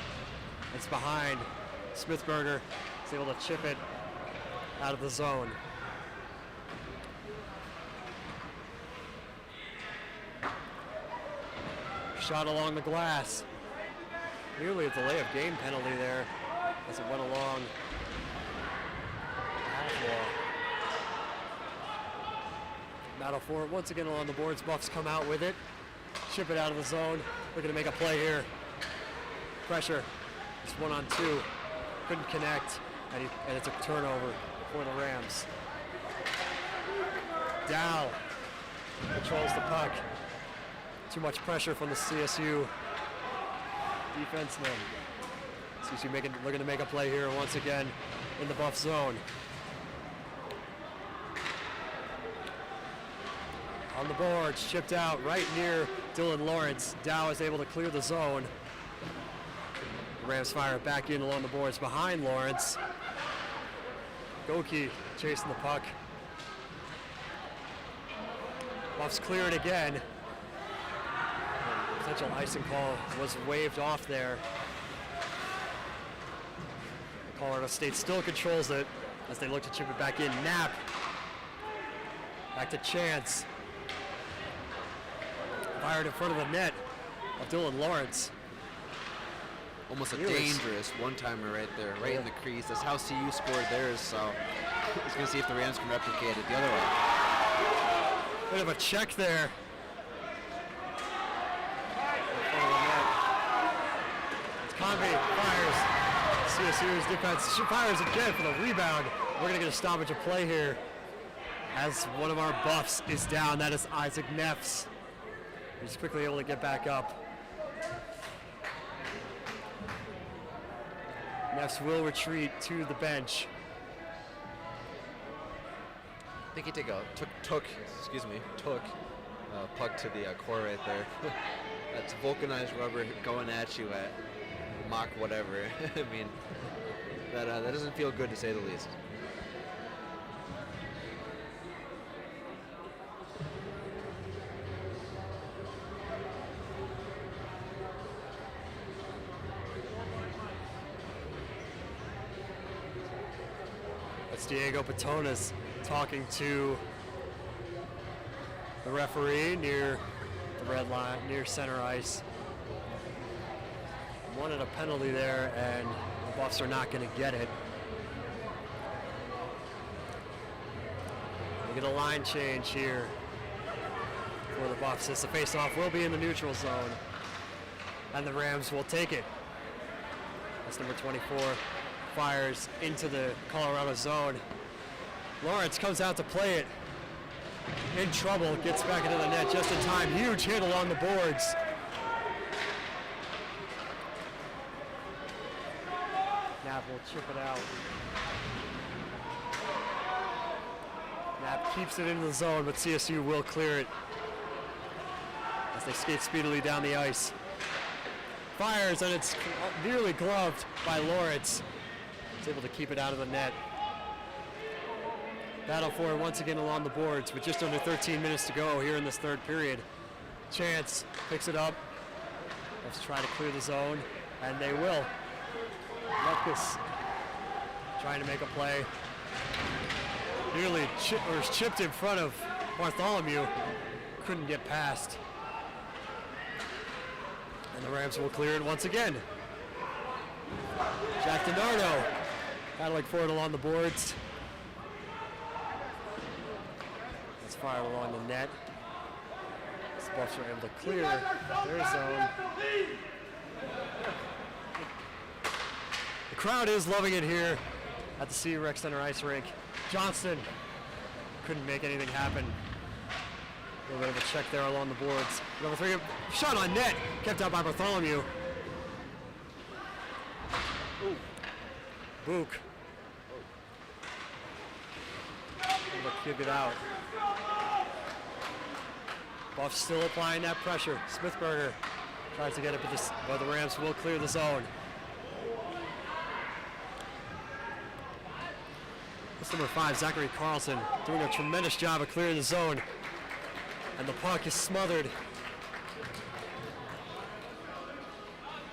It's behind. Smithberger is able to chip it out of the zone. Shot along the glass. Nearly a delay of game penalty there as it went along the half wall. Battle for it once again along the boards. Buffs come out with it. Chip it out of the zone. Looking to make a play here. Pressure. It's 1-on-2. Couldn't connect. And it's a turnover for the Rams. Dow controls the puck. Too much pressure from the CSU defenseman. CSU looking to make a play here once again in the Buff zone. On the boards, chipped out right near Dylan Lawrence. Dow is able to clear the zone. The Rams fire it back in along the boards behind Lawrence. Goki chasing the puck. Buffs clear it again. Potential icing call was waved off there. Colorado State still controls it as they look to chip it back in. Knapp. Back to Chance. Fired in front of the net of Dylan Lawrence. Almost a dangerous one-timer right there, right in the crease. That's how CU scored theirs, so he's going to see if the Rams can replicate it the other way. Bit of a check there. Convey fires. CSU's defense fires again for the rebound. We're going to get a stoppage of play here as one of our buffs is down. That is Isaac Neffs. He's quickly able to get back up. Neffs will retreat to the bench. I think he took puck to the core right there. That's vulcanized rubber going at you at Mach whatever. I mean, that doesn't feel good to say the least. That's Diego Patonas talking to the referee near the red line, near center ice. Wanted a penalty there, and the Buffs are not going to get it. We get a line change here for the Buffs as the faceoff will be in the neutral zone, and the Rams will take it. That's number 24. Fires into the Colorado zone. Lawrence comes out to play it. In trouble, gets back into the net just in time. Huge hit along the boards. Knapp will chip it out. Knapp keeps it into the zone, but CSU will clear it as they skate speedily down the ice. Fires, and it's nearly gloved by Lawrence. He's able to keep it out of the net. Battle for it once again along the boards with just under 13 minutes to go here in this third period. Chance picks it up. Let's try to clear the zone, and they will. Lefkus trying to make a play. Nearly chipped in front of Bartholomew. Couldn't get past. And the Rams will clear it once again. Jack DiNardo battling for it along the boards. Let's fire along the net. The Buffs are able to clear their zone. The crowd is loving it here at the CU Rec Center ice rink. Johnston couldn't make anything happen. A little bit of a check there along the boards. Number 3, shot on net, kept out by Bartholomew. Ooh. Book. Able to kick it out. Buffs still applying that pressure. Smithberger tries to get it, but the Rams will clear the zone. That's number 5, Zachary Carlson, doing a tremendous job of clearing the zone. And the puck is smothered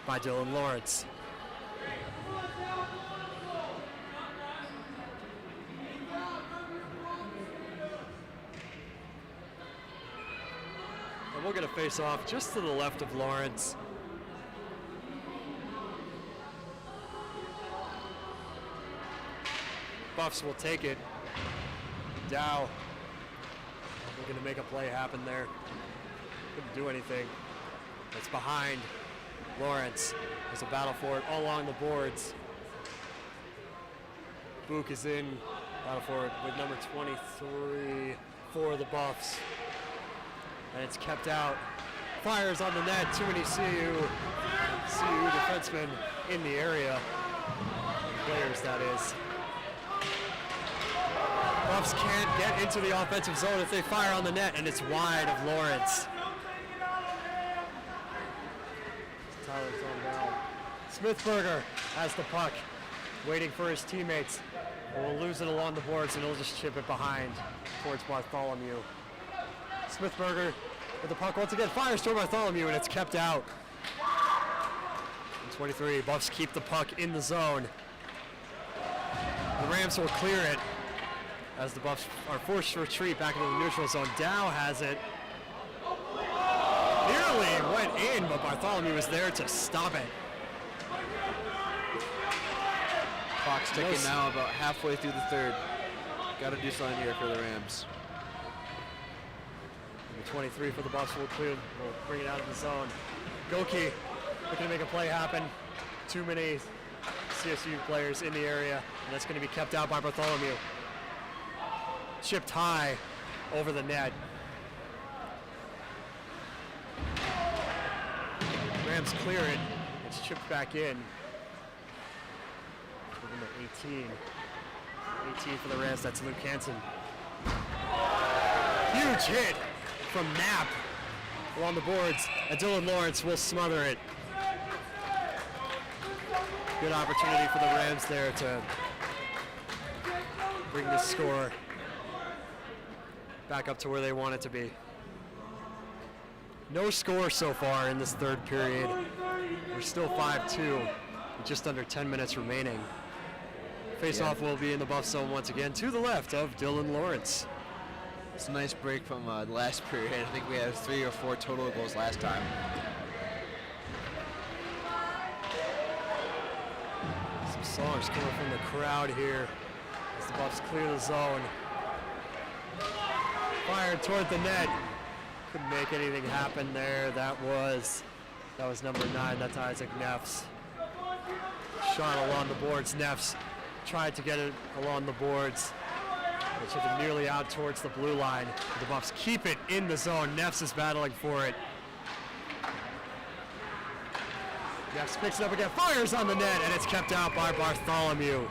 by Dylan Lawrence. And we'll get a face-off just to the left of Lawrence. Buffs will take it. Dow looking to make a play happen there. Couldn't do anything. It's behind Lawrence. There's a battle for it all along the boards. Book is in battle for it with number 23 for the Buffs. And it's kept out. Fires on the net. Too many CU defensemen in the area. Players, that is. Buffs can't get into the offensive zone if they fire on the net, and it's wide of Lawrence. Tyler's on down. Smithberger has the puck, waiting for his teammates. We'll lose it along the boards, and he'll just chip it behind towards Bartholomew. Smithberger with the puck once again, fires toward Bartholomew, and it's kept out. And 23, Buffs keep the puck in the zone. The Rams will clear it as the Buffs are forced to retreat back into the neutral zone. Dow has it. Nearly went in, but Bartholomew was there to stop it. Clock's ticking now, about halfway through the third. Got to do something here for the Rams. Number 23 for the Buffs will bring it out of the zone. Goki looking to make a play happen. too many CSU players in the area, and that's going to be kept out by Bartholomew. Chipped high over the net. Rams clear it. It's chipped back in. Number 18. 18 for the Rams, that's Luke Hansen. Huge hit from Knapp along the boards, and Dylan Lawrence will smother it. Good opportunity for the Rams there to bring the score back up to where they want it to be. No score so far in this third period. We're still 5-2 with just under 10 minutes remaining. Face-off will be in the buff zone once again to the left of Dylan Lawrence. It's a nice break from the last period. I think we had 3 or 4 total goals last time. Some songs coming from the crowd here as the Buffs clear the zone. Fired toward the net. Couldn't make anything happen there. That was number 9. That's Isaac Neffs. Shot along the boards. Neffs tried to get it along the boards. It took it nearly out towards the blue line. The Buffs keep it in the zone. Neffs is battling for it. Neffs picks it up again, fires on the net, and it's kept out by Bartholomew.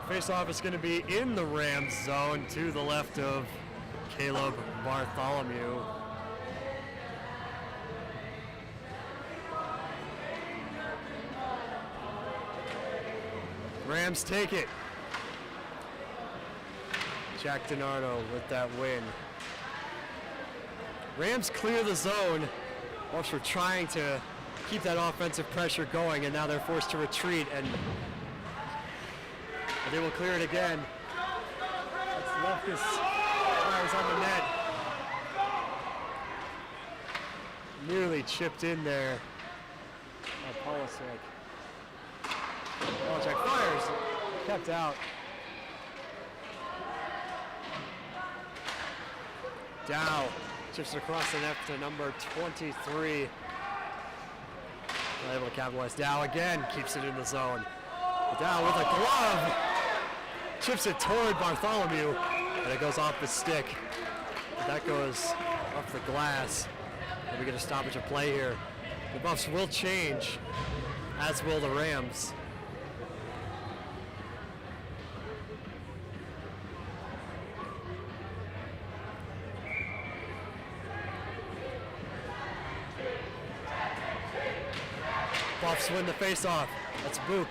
Face-off is going to be in the Rams zone to the left of Caleb Bartholomew. Rams take it. Jack DiNardo with that win. Rams clear the zone. Buffs were trying to keep that offensive pressure going, and now they're forced to retreat, and they will clear it again. That's Lefkus. Fires on the net. Nearly chipped in there. Polisic. Polisic fires. Kept out. Dow chips it across the net to number 23. Not able to capitalize. Dow again keeps it in the zone. Dow with a glove. Chips it toward Bartholomew, and it goes off the stick. That goes off the glass. And we get a stoppage of play here. The Buffs will change, as will the Rams. Buffs win the face-off. That's Book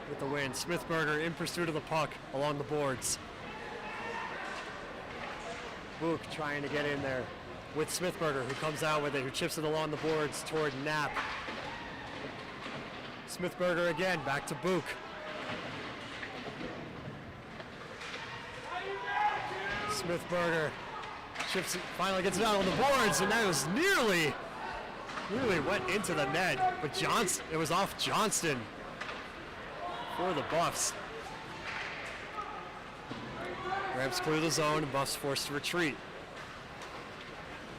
with the win. Smithberger in pursuit of the puck along the boards. Book trying to get in there with Smithberger, who comes out with it, who chips it along the boards toward Knapp. Smithberger again, back to Book. Smithberger chips it, finally gets it out on the boards, and that was nearly went into the net, but it was off Johnston for the Buffs. Rams clear the zone, Buffs forced to retreat.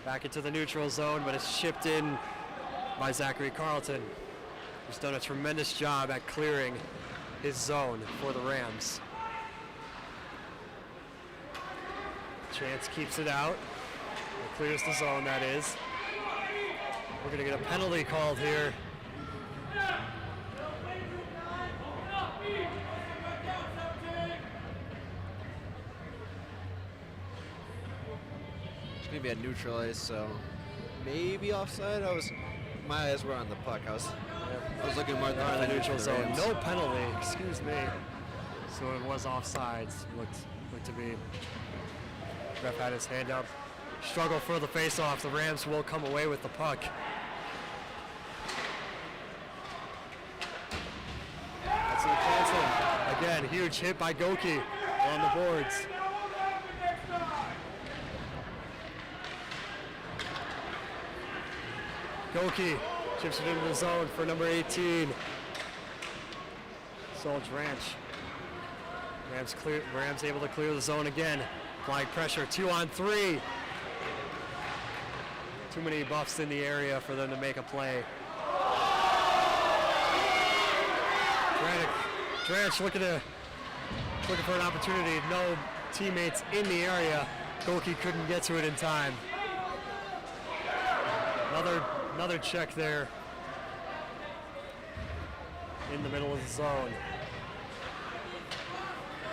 Back into the neutral zone, but it's chipped in by Zachary Carlton, who's done a tremendous job at clearing his zone for the Rams. Chance keeps it out, and clears the zone, that is. We're going to get a penalty called here. It's going to be a neutralize, so maybe offside. My eyes were on the puck. I was looking more than the neutral zone. No penalty, excuse me. So it was offsides. Looked to be. Ref had his hand up. Struggle for the face-off. The Rams will come away with the puck. That's Luke Hansen. Again, huge hit by Goki on the boards. Goki chips it into the zone for number 18. Soldier Ranch. Rams able to clear the zone again. Applying pressure, 2-on-3. Too many buffs in the area for them to make a play. Dranch looking for an opportunity. No teammates in the area. Golke couldn't get to it in time. Another check there in the middle of the zone.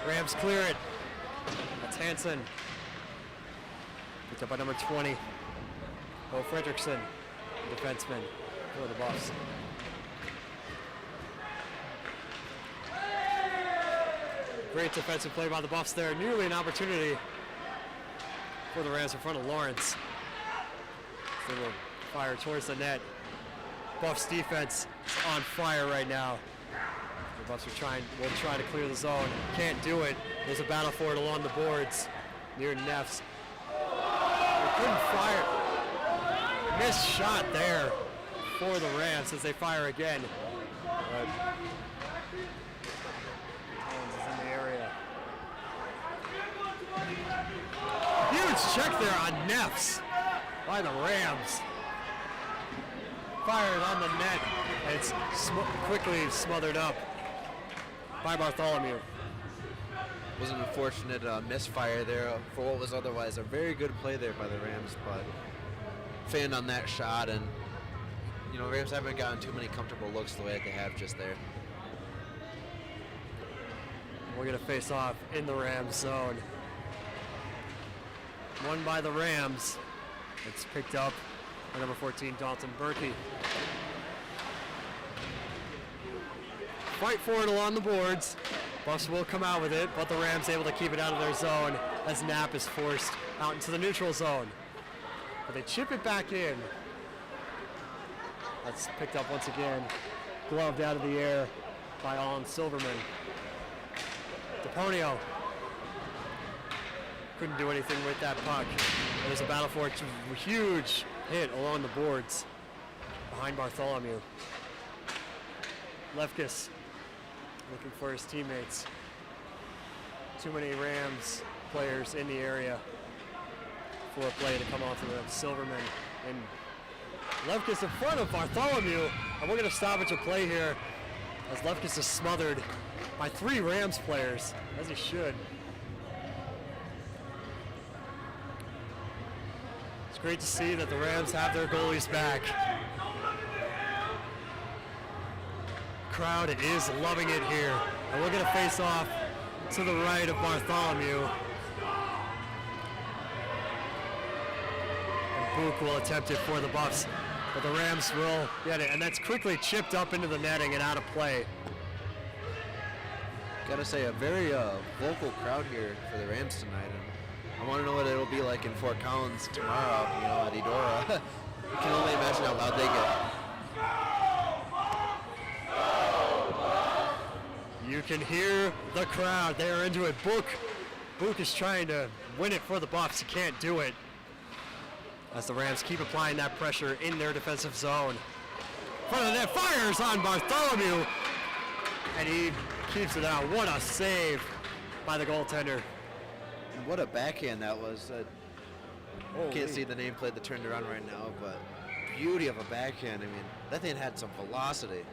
Rams clear it. That's Hansen. Picked up by number 20. Bo Fredrickson, defenseman for the Buffs. Great defensive play by the Buffs there. Nearly an opportunity for the Rams in front of Lawrence. They will fire towards the net. Buffs defense is on fire right now. The Buffs will try to clear the zone. Can't do it. There's a battle for it along the boards near Neffs. They couldn't fire. Missed shot there for the Rams as they fire again. Collins is in the area. Huge check there on Neffs by the Rams. Fired on the net, and it's quickly smothered up by Bartholomew. Was an unfortunate misfire there for what was otherwise a very good play there by the Rams, but fanned on that shot, and Rams haven't gotten too many comfortable looks the way that they have just there. We're gonna face off in the Rams zone. Won by the Rams. It's picked up by number 14, Dalton Berkey. Fight for it along the boards. Buffs will come out with it, but the Rams able to keep it out of their zone as Knapp is forced out into the neutral zone. But they chip it back in. That's picked up once again. Gloved out of the air by Alan Silverman. DePonio couldn't do anything with that puck. There's a battle for it. A huge hit along the boards behind Bartholomew. Lefkis looking for his teammates. Too many Rams players in the area for a play to come off of them. Silverman and Lefkis in front of Bartholomew, and we're going to stoppage a play here as Lefkis is smothered by 3 Rams players, as he should. It's great to see that the Rams have their goalies back. Crowd is loving it here, and we're going to face off to the right of Bartholomew. And Book will attempt it for the Buffs, but the Rams will get it, and that's quickly chipped up into the netting and out of play. Gotta say, a very vocal crowd here for the Rams tonight, and I want to know what it'll be like in Fort Collins tomorrow, at Eudora. You can only imagine how loud they get. You can hear the crowd. They are into it. Book is trying to win it for the Buffs. He can't do it as the Rams keep applying that pressure in their defensive zone. Front of the net, fires on Bartholomew, and he keeps it out. What a save by the goaltender. What a backhand that was. Can't see the nameplate that turned around right now, but beauty of a backhand. I mean, that thing had some velocity.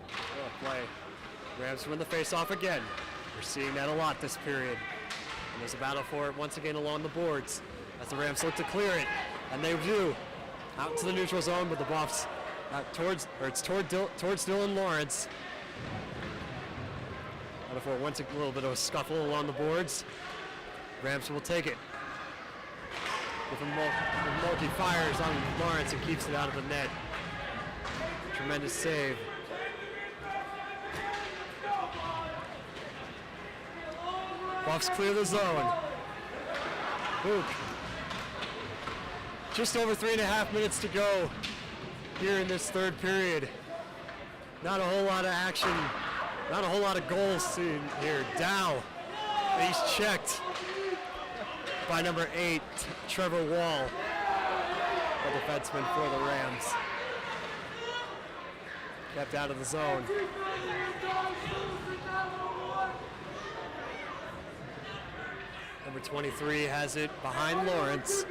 What a play. Rams win the face-off again. We're seeing that a lot this period. And there's a battle for it once again along the boards as the Rams look to clear it, and they do. Out to the neutral zone, but the Buffs towards Dylan Lawrence. Battle for it once a little bit of a scuffle along the boards. Rams will take it. Mulkey fires on Lawrence and keeps it out of the net. Tremendous save. Buffs clear the zone. Book. Just over 3.5 minutes to go here in this third period. Not a whole lot of action, not a whole lot of goals seen here. Dow, he's checked by number 8, Trevor Wall, the defenseman for the Rams. Kept out of the zone. Number 23 has it behind Lawrence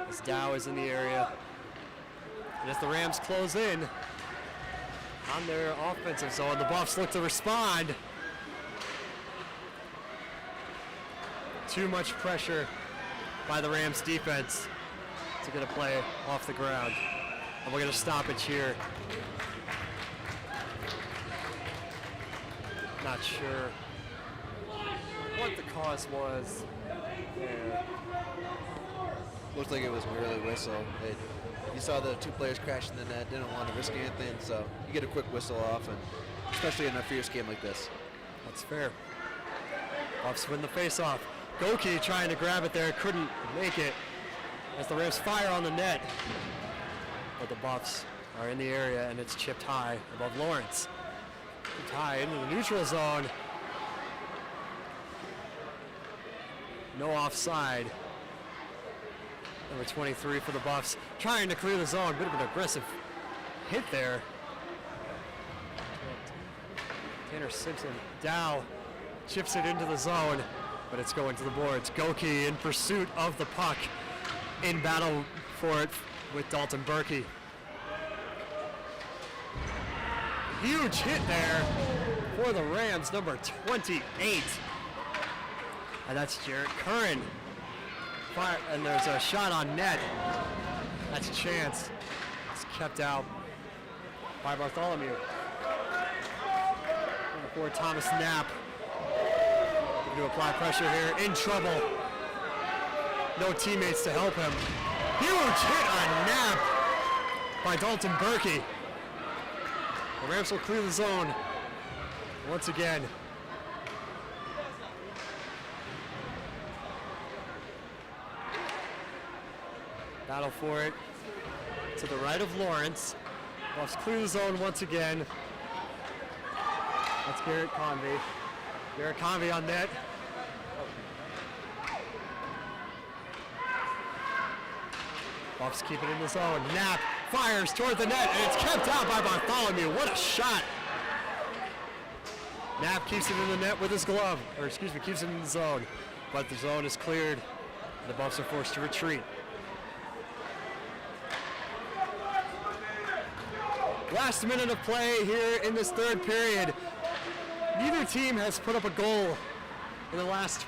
as Dow is in the area. And as the Rams close in on their offensive zone, the Buffs look to respond. Too much pressure by the Rams defense to get a play off the ground. And we're going to stoppage here. Not sure what the cause was there. Looked like it was an early whistle. You saw the two players crash in the net, didn't want to risk anything, so you get a quick whistle off, and especially in a fierce game like this. That's fair. Buffs win the faceoff. Goki trying to grab it there, couldn't make it as the Rams fire on the net. But the Buffs are in the area, and it's chipped high above Lawrence. Chipped high into the neutral zone. No offside. Number 23 for the Buffs, trying to clear the zone. Bit of an aggressive hit there. Tanner Simpson, Dow chips it into the zone, but it's going to the boards. Goki in pursuit of the puck, in battle for it with Dalton Berkey. Huge hit there for the Rams, number 28. And that's Jarrett Curran. Fire, and there's a shot on net. That's a chance. It's kept out by Bartholomew. For Thomas Knapp. Going to apply pressure here. In trouble. No teammates to help him. Huge hit on Knapp by Dalton Berkey. The Rams will clear the zone once again. Battle for it to the right of Lawrence. Buffs clear the zone once again. That's Garrett Convey. Garrett Convey on net. Buffs keep it in the zone. Knapp fires toward the net, and it's kept out by Bartholomew. What a shot! Knapp keeps it in the net with his glove, or excuse me, keeps it in the zone. But the zone is cleared, and the Buffs are forced to retreat. Last minute of play here in this third period. Neither team has put up a goal in the last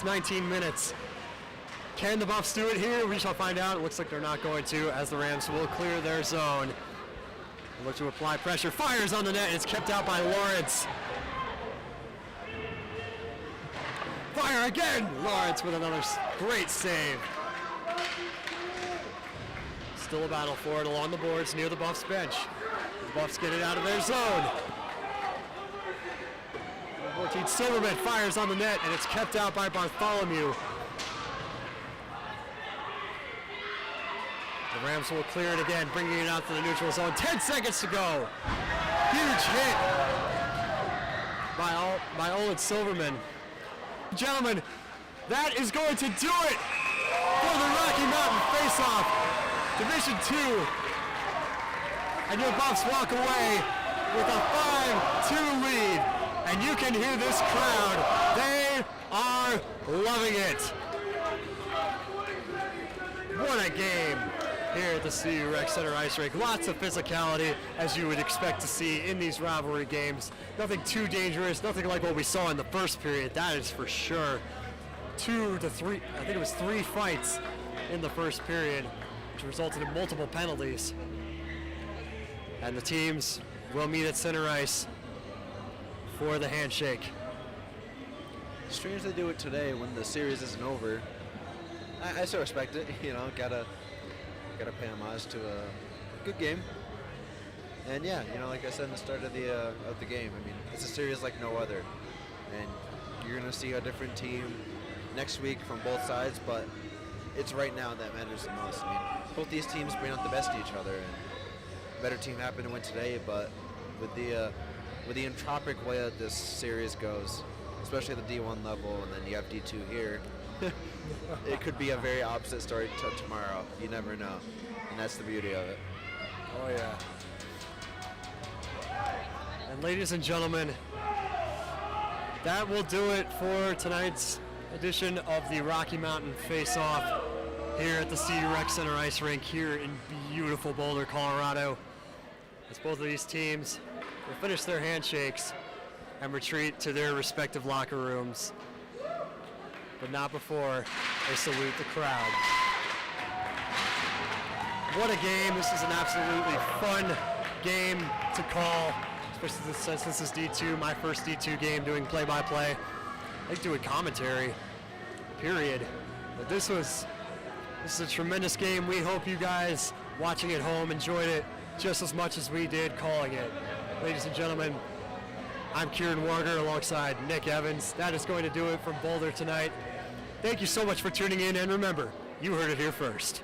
19 minutes. Can the Buffs do it here? We shall find out. It looks like they're not going to, as the Rams will clear their zone. They look to apply pressure. Fires on the net, and it's kept out by Lawrence. Fire again! Lawrence with another great save. Still a battle for it along the boards near the Buffs bench. The Buffs get it out of their zone. 14 Silverman fires on the net, and it's kept out by Bartholomew. The Rams will clear it again, bringing it out to the neutral zone. 10 seconds to go. Huge hit by Olin Silverman. Gentlemen, that is going to do it for the Rocky Mountain Face-Off, Division II. And your Buffs walk away with a 5-2 lead. And you can hear this crowd. They are loving it. What a game here at the CU Rec Center Ice Rink. Lots of physicality, as you would expect to see in these rivalry games. Nothing too dangerous, nothing like what we saw in the first period, that is for sure. 2 to 3, I think it was 3 fights in the first period, which resulted in multiple penalties. And the teams will meet at center ice for the handshake. Strange they do it today when the series isn't over. I still respect it, you know, gotta pay homage to a good game. And yeah, you know, like I said in the start of the game, I mean, it's a series like no other. And you're gonna see a different team next week from both sides, but it's right now that matters the most. I mean, both these teams bring out the best in each other, and the better team happened to win today, but with the entropic way that this series goes, especially at the D1 level, and then you have D2 here, it could be a very opposite story to tomorrow. You never know, and that's the beauty of it. Oh yeah. And ladies and gentlemen, that will do it for tonight's edition of the Rocky Mountain Face-Off here at the CD Rec Center Ice Rink here in beautiful Boulder, Colorado. As both of these teams will finish their handshakes and retreat to their respective locker rooms, but not before they salute the crowd. What a game. This is an absolutely fun game to call, especially since this is D2, my first D2 game doing play-by-play. I like doing commentary, period. But this is a tremendous game. We hope you guys watching at home enjoyed it just as much as we did calling it. Ladies and gentlemen, I'm Kieran Warger alongside Nick Evans. That is going to do it from Boulder tonight. Thank you so much for tuning in, and remember, you heard it here first.